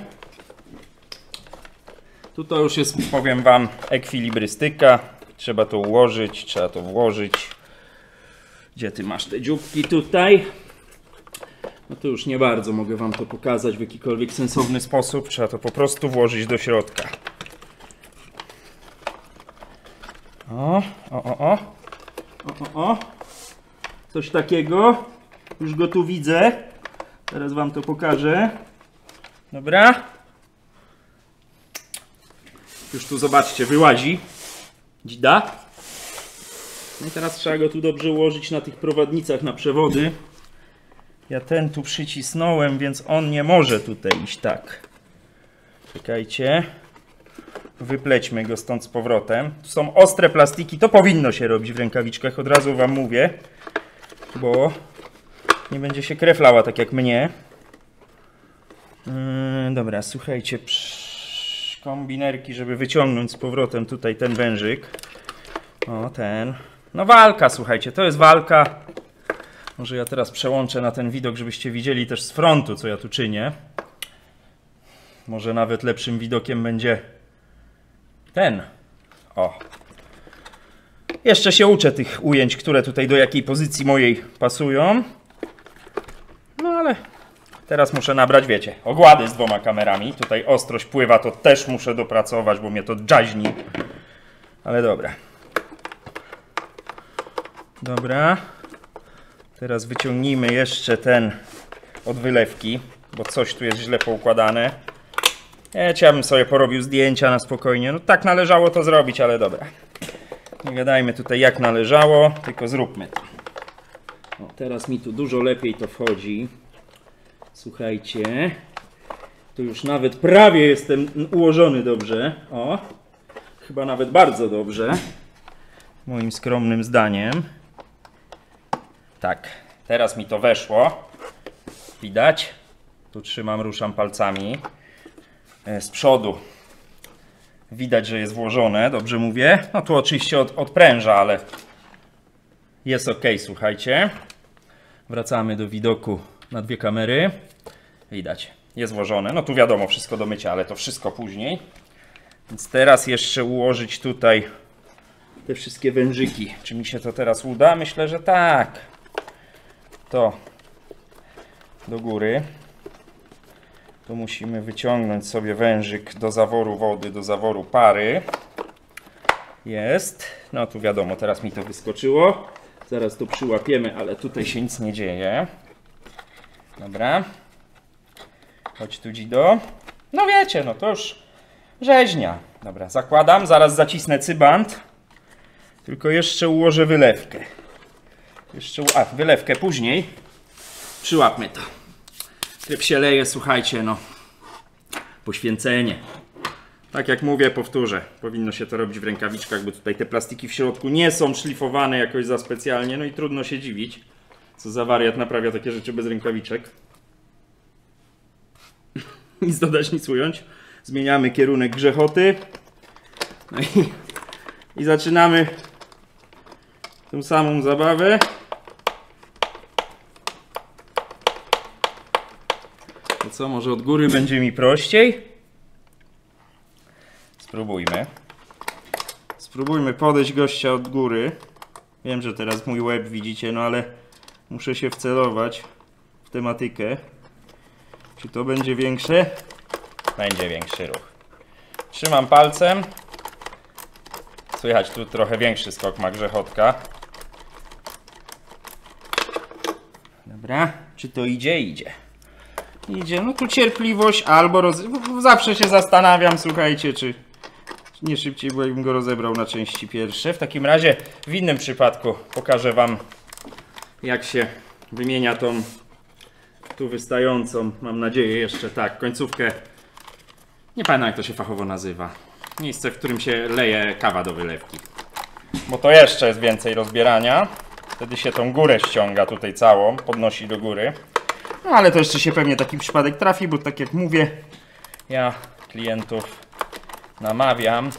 Tu to już jest, powiem wam, ekwilibrystyka. Trzeba to ułożyć, trzeba to włożyć. Gdzie ty masz te dzióbki? Tutaj. No to już nie bardzo mogę wam to pokazać w jakikolwiek sensowny sposób. Trzeba to po prostu włożyć do środka. O. Coś takiego. Już go tu widzę. Teraz wam to pokażę. Dobra. Już tu zobaczcie, wyłazi. Dzida. No i teraz trzeba go tu dobrze ułożyć na tych prowadnicach, na przewody. Ja ten tu przycisnąłem, więc on nie może tutaj iść tak. Czekajcie. Wyplećmy go stąd z powrotem. Tu są ostre plastiki, to powinno się robić w rękawiczkach, od razu wam mówię. Bo nie będzie się krew lała tak jak mnie. Dobra, słuchajcie. Kombinerki, żeby wyciągnąć z powrotem tutaj ten wężyk. O, ten. No walka, słuchajcie, to jest walka. Może ja teraz przełączę na ten widok, żebyście widzieli też z frontu, co ja tu czynię. Może nawet lepszym widokiem będzie ten. O. Jeszcze się uczę tych ujęć, które tutaj do jakiej pozycji mojej pasują. No ale teraz muszę nabrać, wiecie, ogłady z 2 kamerami. Tutaj ostrość pływa, to też muszę dopracować, bo mnie to dżaźni. Ale dobra. Dobra. Teraz wyciągnijmy jeszcze ten od wylewki, bo coś tu jest źle poukładane. Ja bym sobie porobił zdjęcia na spokojnie. No tak należało to zrobić, ale dobra. Nie gadajmy tutaj jak należało, tylko zróbmy to. O, teraz mi tu dużo lepiej to wchodzi. Słuchajcie. Tu już nawet prawie jestem ułożony dobrze. O. Chyba nawet bardzo dobrze. Moim skromnym zdaniem. Tak. Teraz mi to weszło. Widać? Tu trzymam, ruszam palcami. Z przodu widać, że jest włożone. Dobrze mówię? No tu oczywiście odpręża, ale Jest ok, słuchajcie. Wracamy do widoku na dwie kamery. Widać, jest włożone. No tu wiadomo, wszystko do mycia, ale to wszystko później. Więc teraz jeszcze ułożyć tutaj te wszystkie wężyki. Czy mi się to teraz uda? Myślę, że tak. To do góry. Tu musimy wyciągnąć sobie wężyk do zaworu wody, do zaworu pary. Jest. No tu wiadomo, teraz mi to wyskoczyło. Zaraz to przyłapiemy, ale tutaj się nic nie dzieje. Dobra. Chodź tu, Dzido. No wiecie, no to już rzeźnia. Dobra, zakładam. Zaraz zacisnę cybant. Tylko jeszcze ułożę wylewkę. Wylewkę później. Przyłapmy to. Tryb się leje, słuchajcie, no. Poświęcenie. Tak jak mówię, powtórzę. Powinno się to robić w rękawiczkach, bo tutaj te plastiki w środku nie są szlifowane jakoś za specjalnie. No i trudno się dziwić. Co za wariat naprawia takie rzeczy bez rękawiczek. Nic dodać, nic ująć. Zmieniamy kierunek grzechoty. No i zaczynamy tą samą zabawę. To co, może od góry będzie mi prościej? Spróbujmy. Spróbujmy podejść gościa od góry. Wiem, że teraz mój łeb widzicie, no ale muszę się wcelować w tematykę. Czy to będzie większe? Będzie większy ruch. Trzymam palcem. Słychać, tu trochę większy skok ma grzechotka. Dobra, czy to idzie? Idzie. Idzie, no tu cierpliwość albo zawsze się zastanawiam, słuchajcie, czy nie szybciej, bo bym go rozebrał na części pierwsze. W takim razie w innym przypadku pokażę wam, jak się wymienia tą tu wystającą, mam nadzieję jeszcze tak, końcówkę. Nie pamiętam, jak to się fachowo nazywa. Miejsce, w którym się leje kawa do wylewki. Bo to jeszcze jest więcej rozbierania. Wtedy się tą górę ściąga tutaj całą, podnosi do góry. No ale to jeszcze się pewnie taki przypadek trafi, bo tak jak mówię, ja klientów namawiam,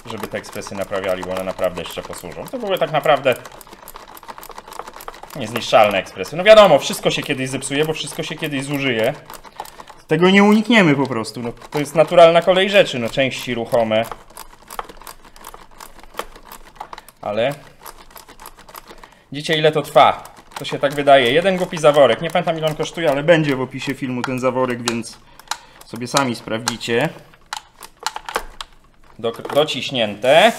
żeby te ekspresy naprawiali, bo one naprawdę jeszcze posłużą. To były tak naprawdę niezniszczalne ekspresy. No wiadomo, wszystko się kiedyś zepsuje, bo wszystko się kiedyś zużyje. Tego nie unikniemy po prostu. No, to jest naturalna kolej rzeczy, no części ruchome. Ale widzicie, ile to trwa? To się tak wydaje. Jeden głupi zaworek. Nie pamiętam, ile on kosztuje, ale będzie w opisie filmu ten zaworek, więc sobie sami sprawdzicie. Dociśnięte.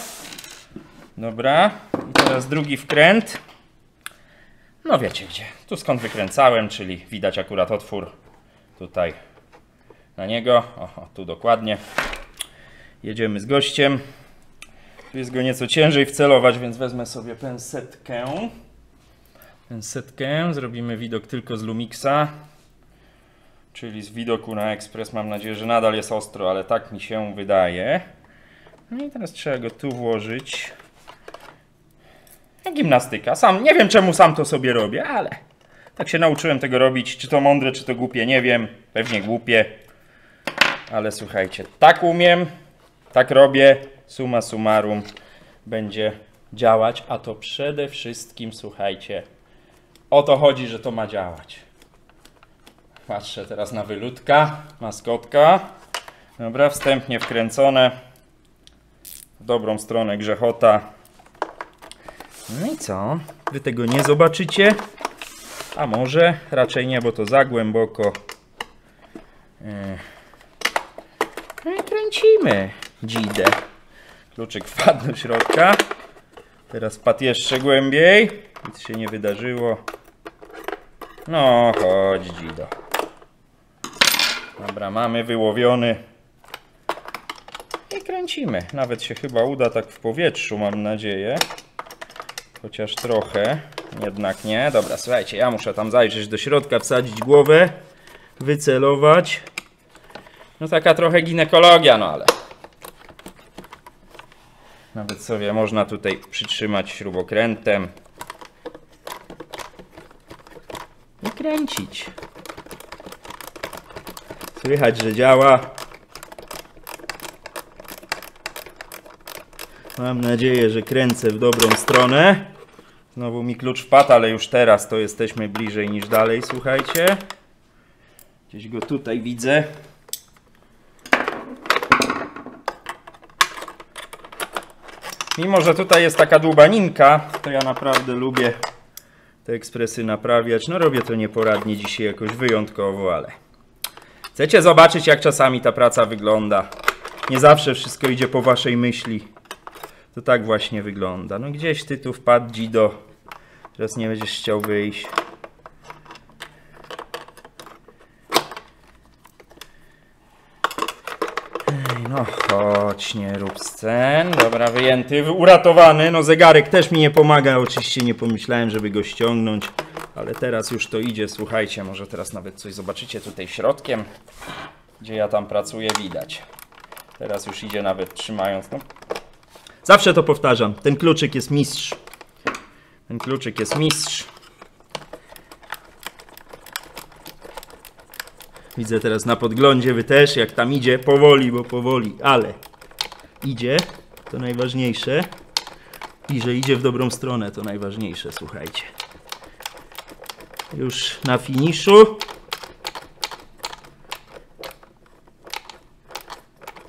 Dobra. I teraz drugi wkręt. No wiecie gdzie. Tu skąd wykręcałem, czyli widać akurat otwór tutaj na niego. O, tu dokładnie. Jedziemy z gościem. Tu jest go nieco ciężej wcelować, więc wezmę sobie pensetkę. Zrobimy widok tylko z Lumixa, czyli z widoku na ekspres. Mam nadzieję, że nadal jest ostro, ale tak mi się wydaje. No i teraz trzeba go tu włożyć. Gimnastyka. Nie wiem, czemu sam to sobie robię, ale tak się nauczyłem tego robić. Czy to mądre, czy to głupie, nie wiem. Pewnie głupie. Ale słuchajcie, tak umiem, tak robię. Summa summarum będzie działać, a to przede wszystkim, słuchajcie, o to chodzi, że to ma działać. Patrzę teraz na wyludka, maskotka. Dobra, wstępnie wkręcone w dobrą stronę grzechota. No i co? Wy tego nie zobaczycie? A może? Raczej nie, bo to za głęboko. No i kręcimy dzidę. Kluczyk wpadł do środka. Teraz wpadł jeszcze głębiej. Nic się nie wydarzyło. No, chodź dzido. Dobra, mamy wyłowiony. I kręcimy. Nawet się chyba uda tak w powietrzu, mam nadzieję. Chociaż trochę. Jednak nie. Dobra, słuchajcie, ja muszę tam zajrzeć do środka, wsadzić głowę, wycelować. No taka trochę ginekologia, no ale nawet sobie można tutaj przytrzymać śrubokrętem i kręcić. Słychać, że działa. Mam nadzieję, że kręcę w dobrą stronę. Znowu mi klucz wpadł, ale już teraz to jesteśmy bliżej niż dalej, słuchajcie. Gdzieś go tutaj widzę. Mimo że tutaj jest taka dłubaninka, to ja naprawdę lubię te ekspresy naprawiać. No robię to nieporadnie dzisiaj jakoś wyjątkowo, ale chcecie zobaczyć, jak czasami ta praca wygląda. Nie zawsze wszystko idzie po waszej myśli. To tak właśnie wygląda. No gdzieś ty tu wpadł, dzido. Teraz nie będziesz chciał wyjść. No chodź, nie rób scen. Dobra, wyjęty, uratowany. No zegarek też mi nie pomaga. Oczywiście nie pomyślałem, żeby go ściągnąć. Ale teraz już to idzie. Słuchajcie, może teraz nawet coś zobaczycie tutaj środkiem. Gdzie ja tam pracuję, widać. Teraz już idzie nawet trzymając. No. Zawsze to powtarzam. Ten kluczyk jest mistrz. Ten kluczyk jest mistrz. Widzę teraz na podglądzie, wy też, jak tam idzie, powoli, bo powoli, ale idzie, to najważniejsze. I że idzie w dobrą stronę, to najważniejsze, słuchajcie. Już na finiszu.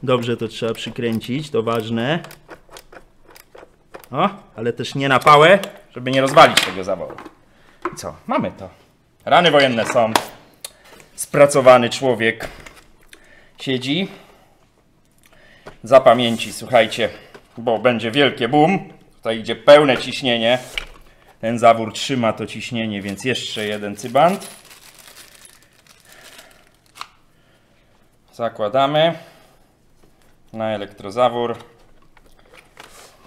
Dobrze to trzeba przykręcić, to ważne. O, ale też nie na pałę, żeby nie rozwalić tego zaworu. I co? Mamy to. Rany wojenne są. Spracowany człowiek siedzi. Zapamięci, słuchajcie, bo będzie wielkie boom. Tutaj idzie pełne ciśnienie. Ten zawór trzyma to ciśnienie, więc jeszcze jeden cybant. Zakładamy na elektrozawór.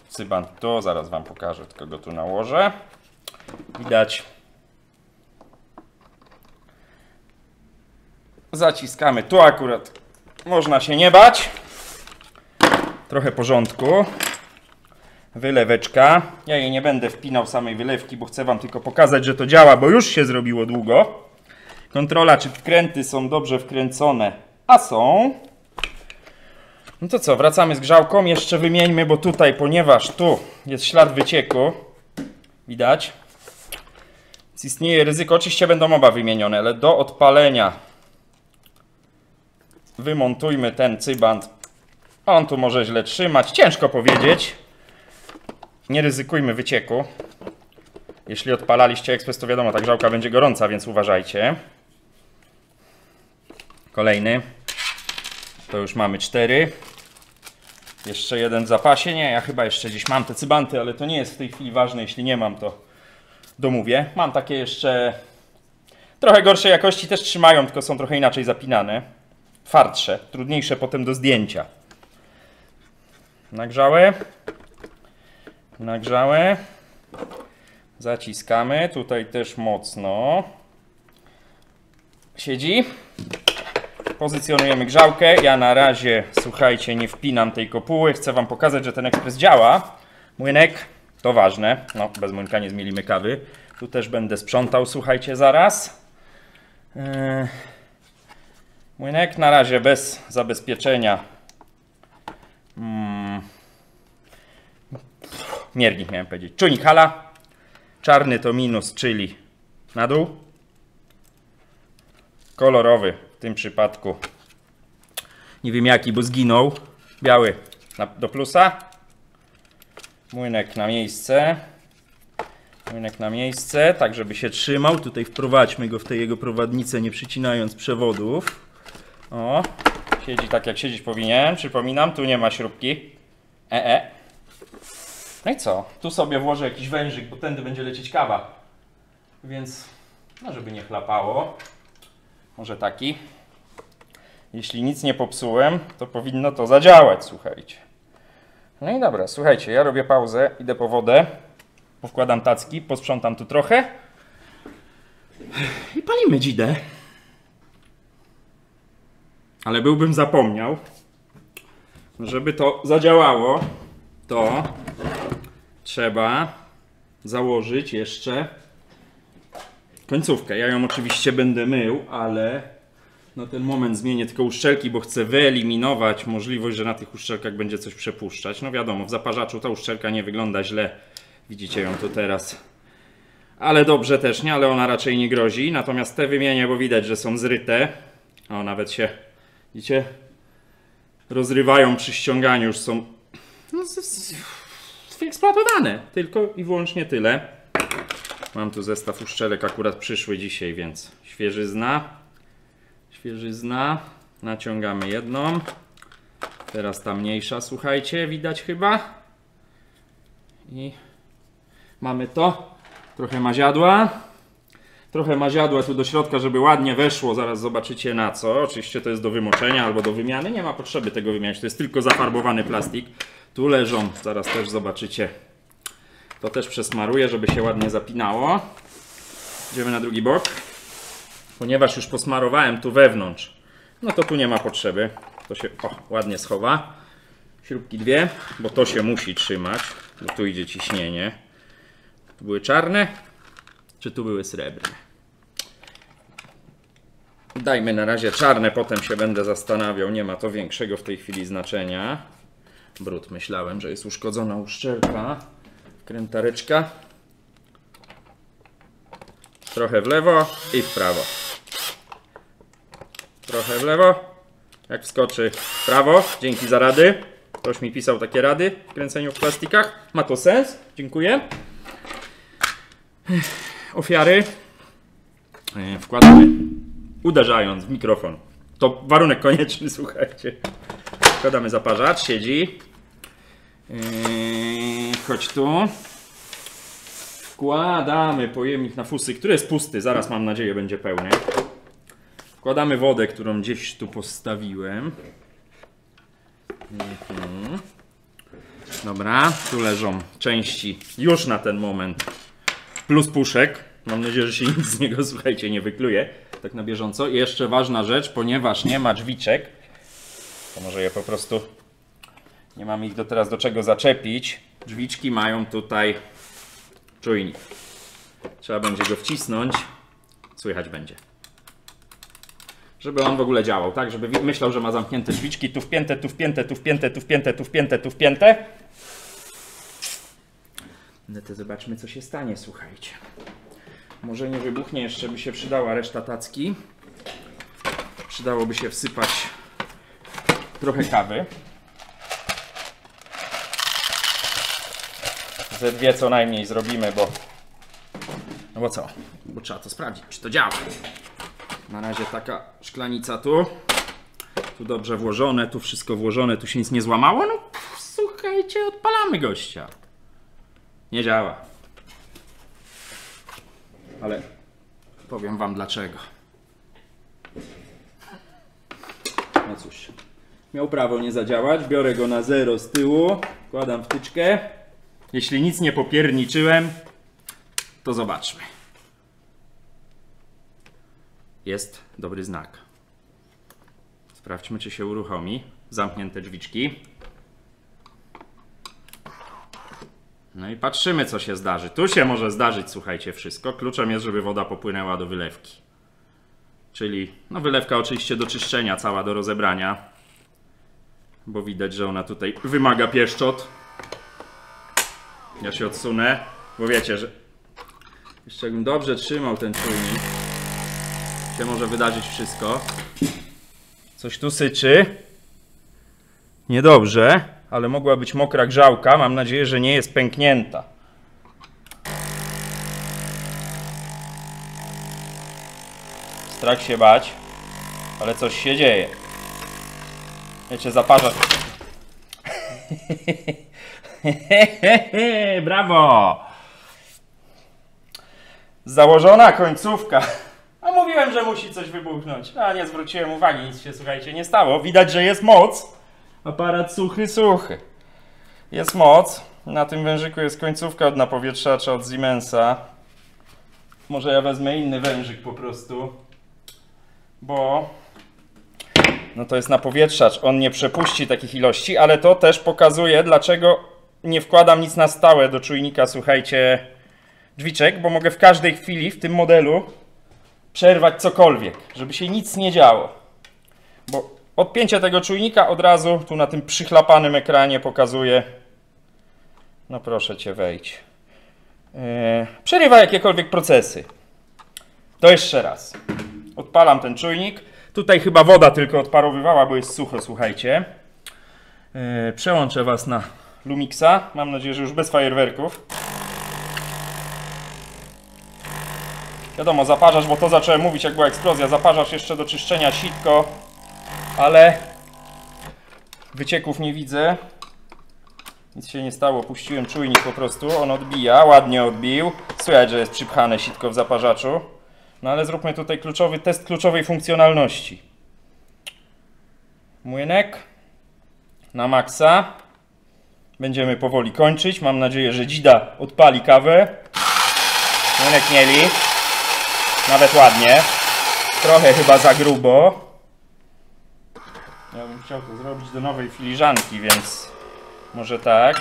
Cybant to, zaraz wam pokażę, tylko go tu nałożę. Widać. Zaciskamy. Tu akurat można się nie bać. Trochę porządku. Wyleweczka. Ja jej nie będę wpinał samej wylewki, bo chcę wam tylko pokazać, że to działa, bo już się zrobiło długo. Kontrola, czy wkręty są dobrze wkręcone. A są. No to co, wracamy z grzałką. Jeszcze wymieńmy, bo tutaj, ponieważ tu jest ślad wycieku. Widać. Więc istnieje ryzyko. Oczywiście będą oba wymienione, ale do odpalenia wymontujmy ten cybant. On tu może źle trzymać. Ciężko powiedzieć. Nie ryzykujmy wycieku. Jeśli odpalaliście ekspres, to wiadomo, ta grzałka będzie gorąca, więc uważajcie. Kolejny. To już mamy 4. Jeszcze jeden w zapasie. Nie, ja chyba jeszcze gdzieś mam te cybanty, ale to nie jest w tej chwili ważne. Jeśli nie mam, to domówię. Mam takie jeszcze trochę gorszej jakości. Też trzymają, tylko są trochę inaczej zapinane. Twardsze, trudniejsze potem do zdjęcia. Nagrzałe. Nagrzałe. Zaciskamy. Tutaj też mocno. Siedzi. Pozycjonujemy grzałkę. Ja na razie, słuchajcie, nie wpinam tej kopuły. Chcę wam pokazać, że ten ekspres działa. Młynek, to ważne. No, bez młynka nie zmielimy kawy. Tu też będę sprzątał, słuchajcie, zaraz. Młynek na razie bez zabezpieczenia. Miernik miałem powiedzieć. Czujnik hala. Czarny to minus, czyli na dół. Kolorowy w tym przypadku. Nie wiem jaki, bo zginął. Biały do plusa. Młynek na miejsce. Młynek na miejsce, tak żeby się trzymał. Tutaj wprowadźmy go w tę jego prowadnicę, nie przycinając przewodów. O, siedzi tak jak siedzieć powinien. Przypominam, tu nie ma śrubki. No i co? Tu sobie włożę jakiś wężyk, bo tędy będzie lecieć kawa. Więc, no żeby nie chlapało. Może taki. Jeśli nic nie popsułem, to powinno to zadziałać, słuchajcie. No i dobra, słuchajcie, ja robię pauzę, idę po wodę. Powkładam tacki, posprzątam tu trochę. I palimy dzidę. Ale byłbym zapomniał, żeby to zadziałało, to trzeba założyć jeszcze końcówkę. Ja ją oczywiście będę mył, ale na ten moment zmienię tylko uszczelki, bo chcę wyeliminować możliwość, że na tych uszczelkach będzie coś przepuszczać. No wiadomo, w zaparzaczu ta uszczelka nie wygląda źle. Widzicie ją tu teraz. Ale dobrze też, nie? Ale ona raczej nie grozi. Natomiast te wymienię, bo widać, że są zryte. O, nawet się, widzicie, rozrywają przy ściąganiu. Już są no, wyeksploatowane. Tylko i wyłącznie tyle. Mam tu zestaw uszczelek, akurat przyszły dzisiaj, więc świeżyzna. Świeżyzna. Naciągamy jedną. Teraz ta mniejsza, słuchajcie, widać chyba. I mamy to. Trochę maziadła. Trochę maziadła tu do środka, żeby ładnie weszło. Zaraz zobaczycie na co. Oczywiście to jest do wymoczenia albo do wymiany. Nie ma potrzeby tego wymieniać. To jest tylko zafarbowany plastik. Tu leżą. Zaraz też zobaczycie. To też przesmaruję, żeby się ładnie zapinało. Idziemy na drugi bok. Ponieważ już posmarowałem tu wewnątrz, no to tu nie ma potrzeby. To się ładnie schowa. Śrubki dwie, bo to się musi trzymać, bo tu idzie ciśnienie. Tu były czarne, czy tu były srebrne? Dajmy na razie czarne, potem się będę zastanawiał. Nie ma to większego w tej chwili znaczenia. Brud, myślałem, że jest uszkodzona uszczelka. Wkrętareczka. Trochę w lewo i w prawo. Trochę w lewo. Jak wskoczy w prawo. Dzięki za rady. Ktoś mi pisał takie rady w kręceniu w plastikach. Ma to sens. Dziękuję. Ofiary wkładamy uderzając w mikrofon. To warunek konieczny, słuchajcie. Wkładamy zaparzacz, siedzi. Chodź tu. Wkładamy pojemnik na fusy, który jest pusty. Zaraz, mam nadzieję, będzie pełny. Wkładamy wodę, którą gdzieś tu postawiłem. Dobra, tu leżą części już na ten moment. Plus puszek. Mam nadzieję, że się nic z niego, słuchajcie, nie wykluje. Tak na bieżąco. I jeszcze ważna rzecz, ponieważ nie ma drzwiczek, to może je po prostu... Nie mam ich teraz do czego zaczepić. Drzwiczki mają tutaj czujnik. Trzeba będzie go wcisnąć. Słychać będzie. Żeby on w ogóle działał, tak? Żeby myślał, że ma zamknięte drzwiczki. Tu wpięte, tu wpięte, tu wpięte, tu wpięte, tu wpięte, tu wpięte. No to zobaczmy, co się stanie, słuchajcie. Może nie wybuchnie, jeszcze by się przydała reszta tacki. Przydałoby się wsypać trochę kawy. Ze dwie co najmniej zrobimy, bo... No bo co? Bo trzeba to sprawdzić, czy to działa. Na razie taka szklanica tu. Tu dobrze włożone, tu wszystko włożone, tu się nic nie złamało. No słuchajcie, odpalamy gościa. Nie działa. Ale powiem wam dlaczego. No cóż. Miał prawo nie zadziałać. Biorę go na 0 z tyłu. Wkładam wtyczkę. Jeśli nic nie popierniczyłem, to zobaczmy. Jest dobry znak. Sprawdźmy, czy się uruchomi. Zamknięte drzwiczki. No i patrzymy, co się zdarzy. Tu się może zdarzyć, słuchajcie, wszystko. Kluczem jest, żeby woda popłynęła do wylewki. Czyli, no wylewka oczywiście do czyszczenia, cała do rozebrania. Bo widać, że ona tutaj wymaga pieszczot. Ja się odsunę, bo wiecie, że jeszcze jakbym dobrze trzymał ten czujnik, się może wydarzyć wszystko. Coś tu syczy. Niedobrze, ale mogła być mokra grzałka. Mam nadzieję, że nie jest pęknięta. Strach się bać, ale coś się dzieje. Wiecie, zaparza. Brawo! Założona końcówka. A mówiłem, że musi coś wybuchnąć. A nie zwróciłem uwagi, nic się, słuchajcie, nie stało. Widać, że jest moc. Aparat suchy, suchy. Jest moc. Na tym wężyku jest końcówka od napowietrzacza od Siemensa. Może ja wezmę inny wężyk po prostu. Bo... no to jest napowietrzacz. On nie przepuści takich ilości, ale to też pokazuje, dlaczego nie wkładam nic na stałe do czujnika, słuchajcie, drzwiczek, bo mogę w każdej chwili w tym modelu przerwać cokolwiek, żeby się nic nie działo. Bo odpięcie tego czujnika od razu tu na tym przychlapanym ekranie pokazuje. No proszę cię, wejdź. przerywa jakiekolwiek procesy. To jeszcze raz. Odpalam ten czujnik. Tutaj chyba woda tylko odparowywała, bo jest sucho, słuchajcie. Przełączę Was na Lumixa. Mam nadzieję, że już bez fajerwerków. Wiadomo, zaparzacz, bo to zacząłem mówić, jak była eksplozja. Zaparzacz jeszcze do czyszczenia sitko, ale wycieków nie widzę. Nic się nie stało, puściłem czujnik po prostu. On odbija, ładnie odbił. Słychać, że jest przypchane sitko w zaparzaczu. No ale zróbmy tutaj test kluczowej funkcjonalności. Młynek na maksa. Będziemy powoli kończyć. Mam nadzieję, że dzida odpali kawę. Młynek mieli. Nawet ładnie. Trochę chyba za grubo. Ja bym chciał to zrobić do nowej filiżanki, więc może tak.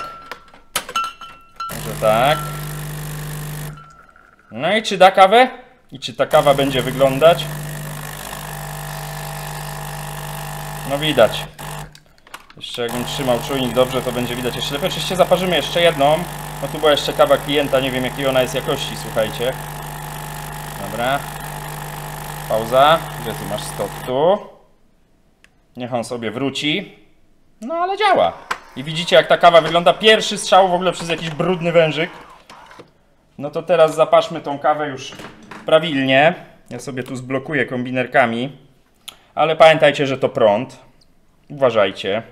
Może tak. No i czy da kawę? I czy ta kawa będzie wyglądać? No widać. Jeszcze jakbym trzymał czujnik dobrze, to będzie widać jeszcze lepiej. Oczywiście zaparzymy jeszcze jedną. No tu była jeszcze kawa klienta, nie wiem jakiej ona jest jakości, słuchajcie. Dobra. Pauza. Gdzie ty masz stop tu? Niech on sobie wróci. No ale działa. I widzicie, jak ta kawa wygląda. Pierwszy strzał w ogóle przez jakiś brudny wężyk. No to teraz zapaszmy tą kawę już prawilnie. Ja sobie tu zblokuję kombinerkami. Ale pamiętajcie, że to prąd. Uważajcie.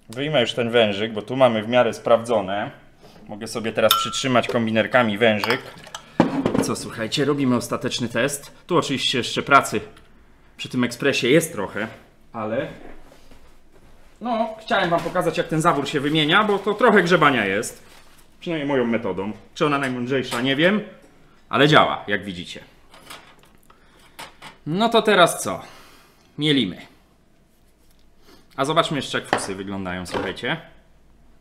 Wyjmę już ten wężyk, bo tu mamy w miarę sprawdzone. Mogę sobie teraz przytrzymać kombinerkami wężyk. Co, słuchajcie, robimy ostateczny test. Tu oczywiście jeszcze pracy przy tym ekspresie jest trochę, ale no, chciałem Wam pokazać, jak ten zawór się wymienia, bo to trochę grzebania jest. Przynajmniej moją metodą. Czy ona najmądrzejsza, nie wiem, ale działa, jak widzicie. No to teraz co? Mielimy. A zobaczmy jeszcze, jak fusy wyglądają, słuchajcie.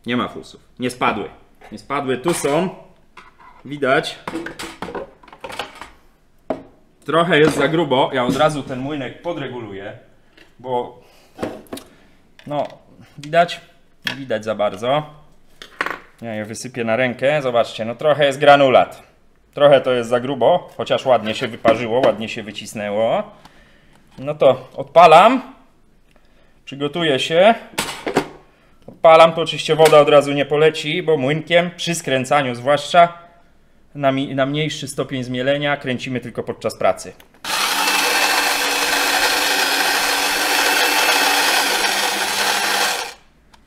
Nie ma fusów. Nie spadły. Nie spadły. Tu są. Widać. Trochę jest za grubo. Ja od razu ten młynek podreguluję, bo no, widać? Nie widać za bardzo. Ja je wysypię na rękę. Zobaczcie, no trochę jest granulat. Trochę to jest za grubo, chociaż ładnie się wyparzyło, ładnie się wycisnęło. No to odpalam. Przygotuję się. Odpalam, to oczywiście woda od razu nie poleci, bo młynkiem przy skręcaniu zwłaszcza na mniejszy stopień zmielenia kręcimy tylko podczas pracy.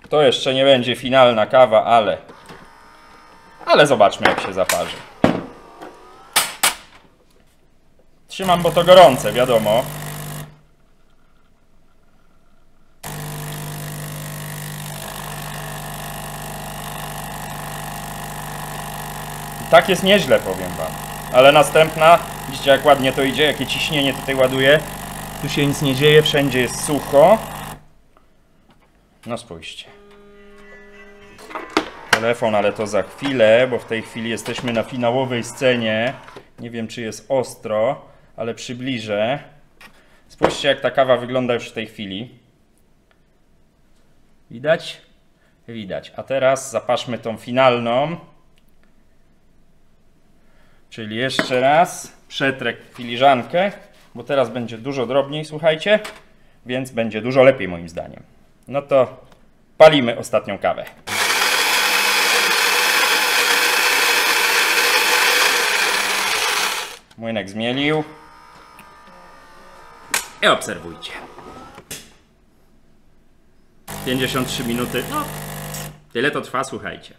To jeszcze nie będzie finalna kawa, ale zobaczmy, jak się zaparzy. Trzymam, bo to gorące, wiadomo. I tak jest nieźle, powiem Wam. Ale następna, widzicie, jak ładnie to idzie, jakie ciśnienie tutaj ładuje. Tu się nic nie dzieje, wszędzie jest sucho. No spójrzcie. Telefon, ale to za chwilę, bo w tej chwili jesteśmy na finałowej scenie. Nie wiem, czy jest ostro, ale przybliżę. Spójrzcie, jak ta kawa wygląda już w tej chwili. Widać? Widać. A teraz zapaszmy tą finalną. Czyli jeszcze raz przetrę filiżankę, bo teraz będzie dużo drobniej, słuchajcie, więc będzie dużo lepiej moim zdaniem. No to palimy ostatnią kawę. Młynek zmielił. I obserwujcie. 53 minuty. No, tyle to trwa, słuchajcie.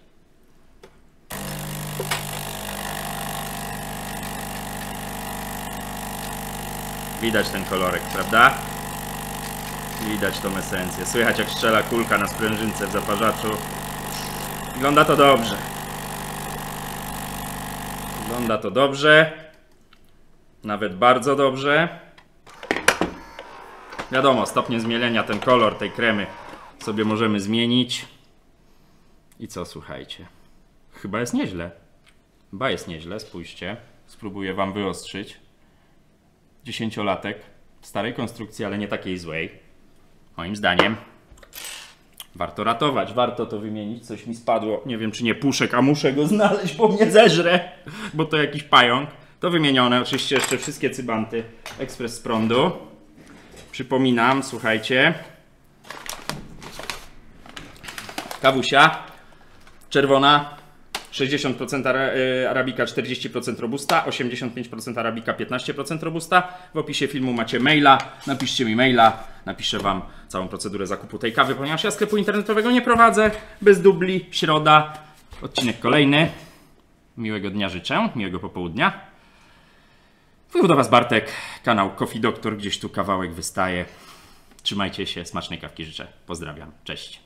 Widać ten kolorek, prawda? Widać tą esencję. Słychać, jak strzela kulka na sprężynce w zaparzaczu. Wygląda to dobrze. Wygląda to dobrze. Nawet bardzo dobrze. Wiadomo, stopnie zmielenia, ten kolor tej kremy sobie możemy zmienić. I co, słuchajcie? Chyba jest nieźle. Chyba jest nieźle, spójrzcie. Spróbuję Wam wyostrzyć. 10-latek. Starej konstrukcji, ale nie takiej złej. Moim zdaniem. Warto ratować, warto to wymienić. Coś mi spadło. Nie wiem, czy nie puszek, a muszę go znaleźć, bo mnie zeżre. Bo to jakiś pająk. To wymienione. Oczywiście jeszcze wszystkie cybanty. Ekspres z prądu. Przypominam, słuchajcie. Kawusia. Czerwona. 60% arabika, 40% robusta, 85% arabika, 15% robusta. W opisie filmu macie maila, napiszcie mi maila, napiszę wam całą procedurę zakupu tej kawy, ponieważ ja sklepu internetowego nie prowadzę, bez dubli, środa, odcinek kolejny. Miłego dnia życzę, miłego popołudnia. Mówił do was Bartek, kanał Coffee Doctor, gdzieś tu kawałek wystaje. Trzymajcie się, smacznej kawki życzę, pozdrawiam, cześć.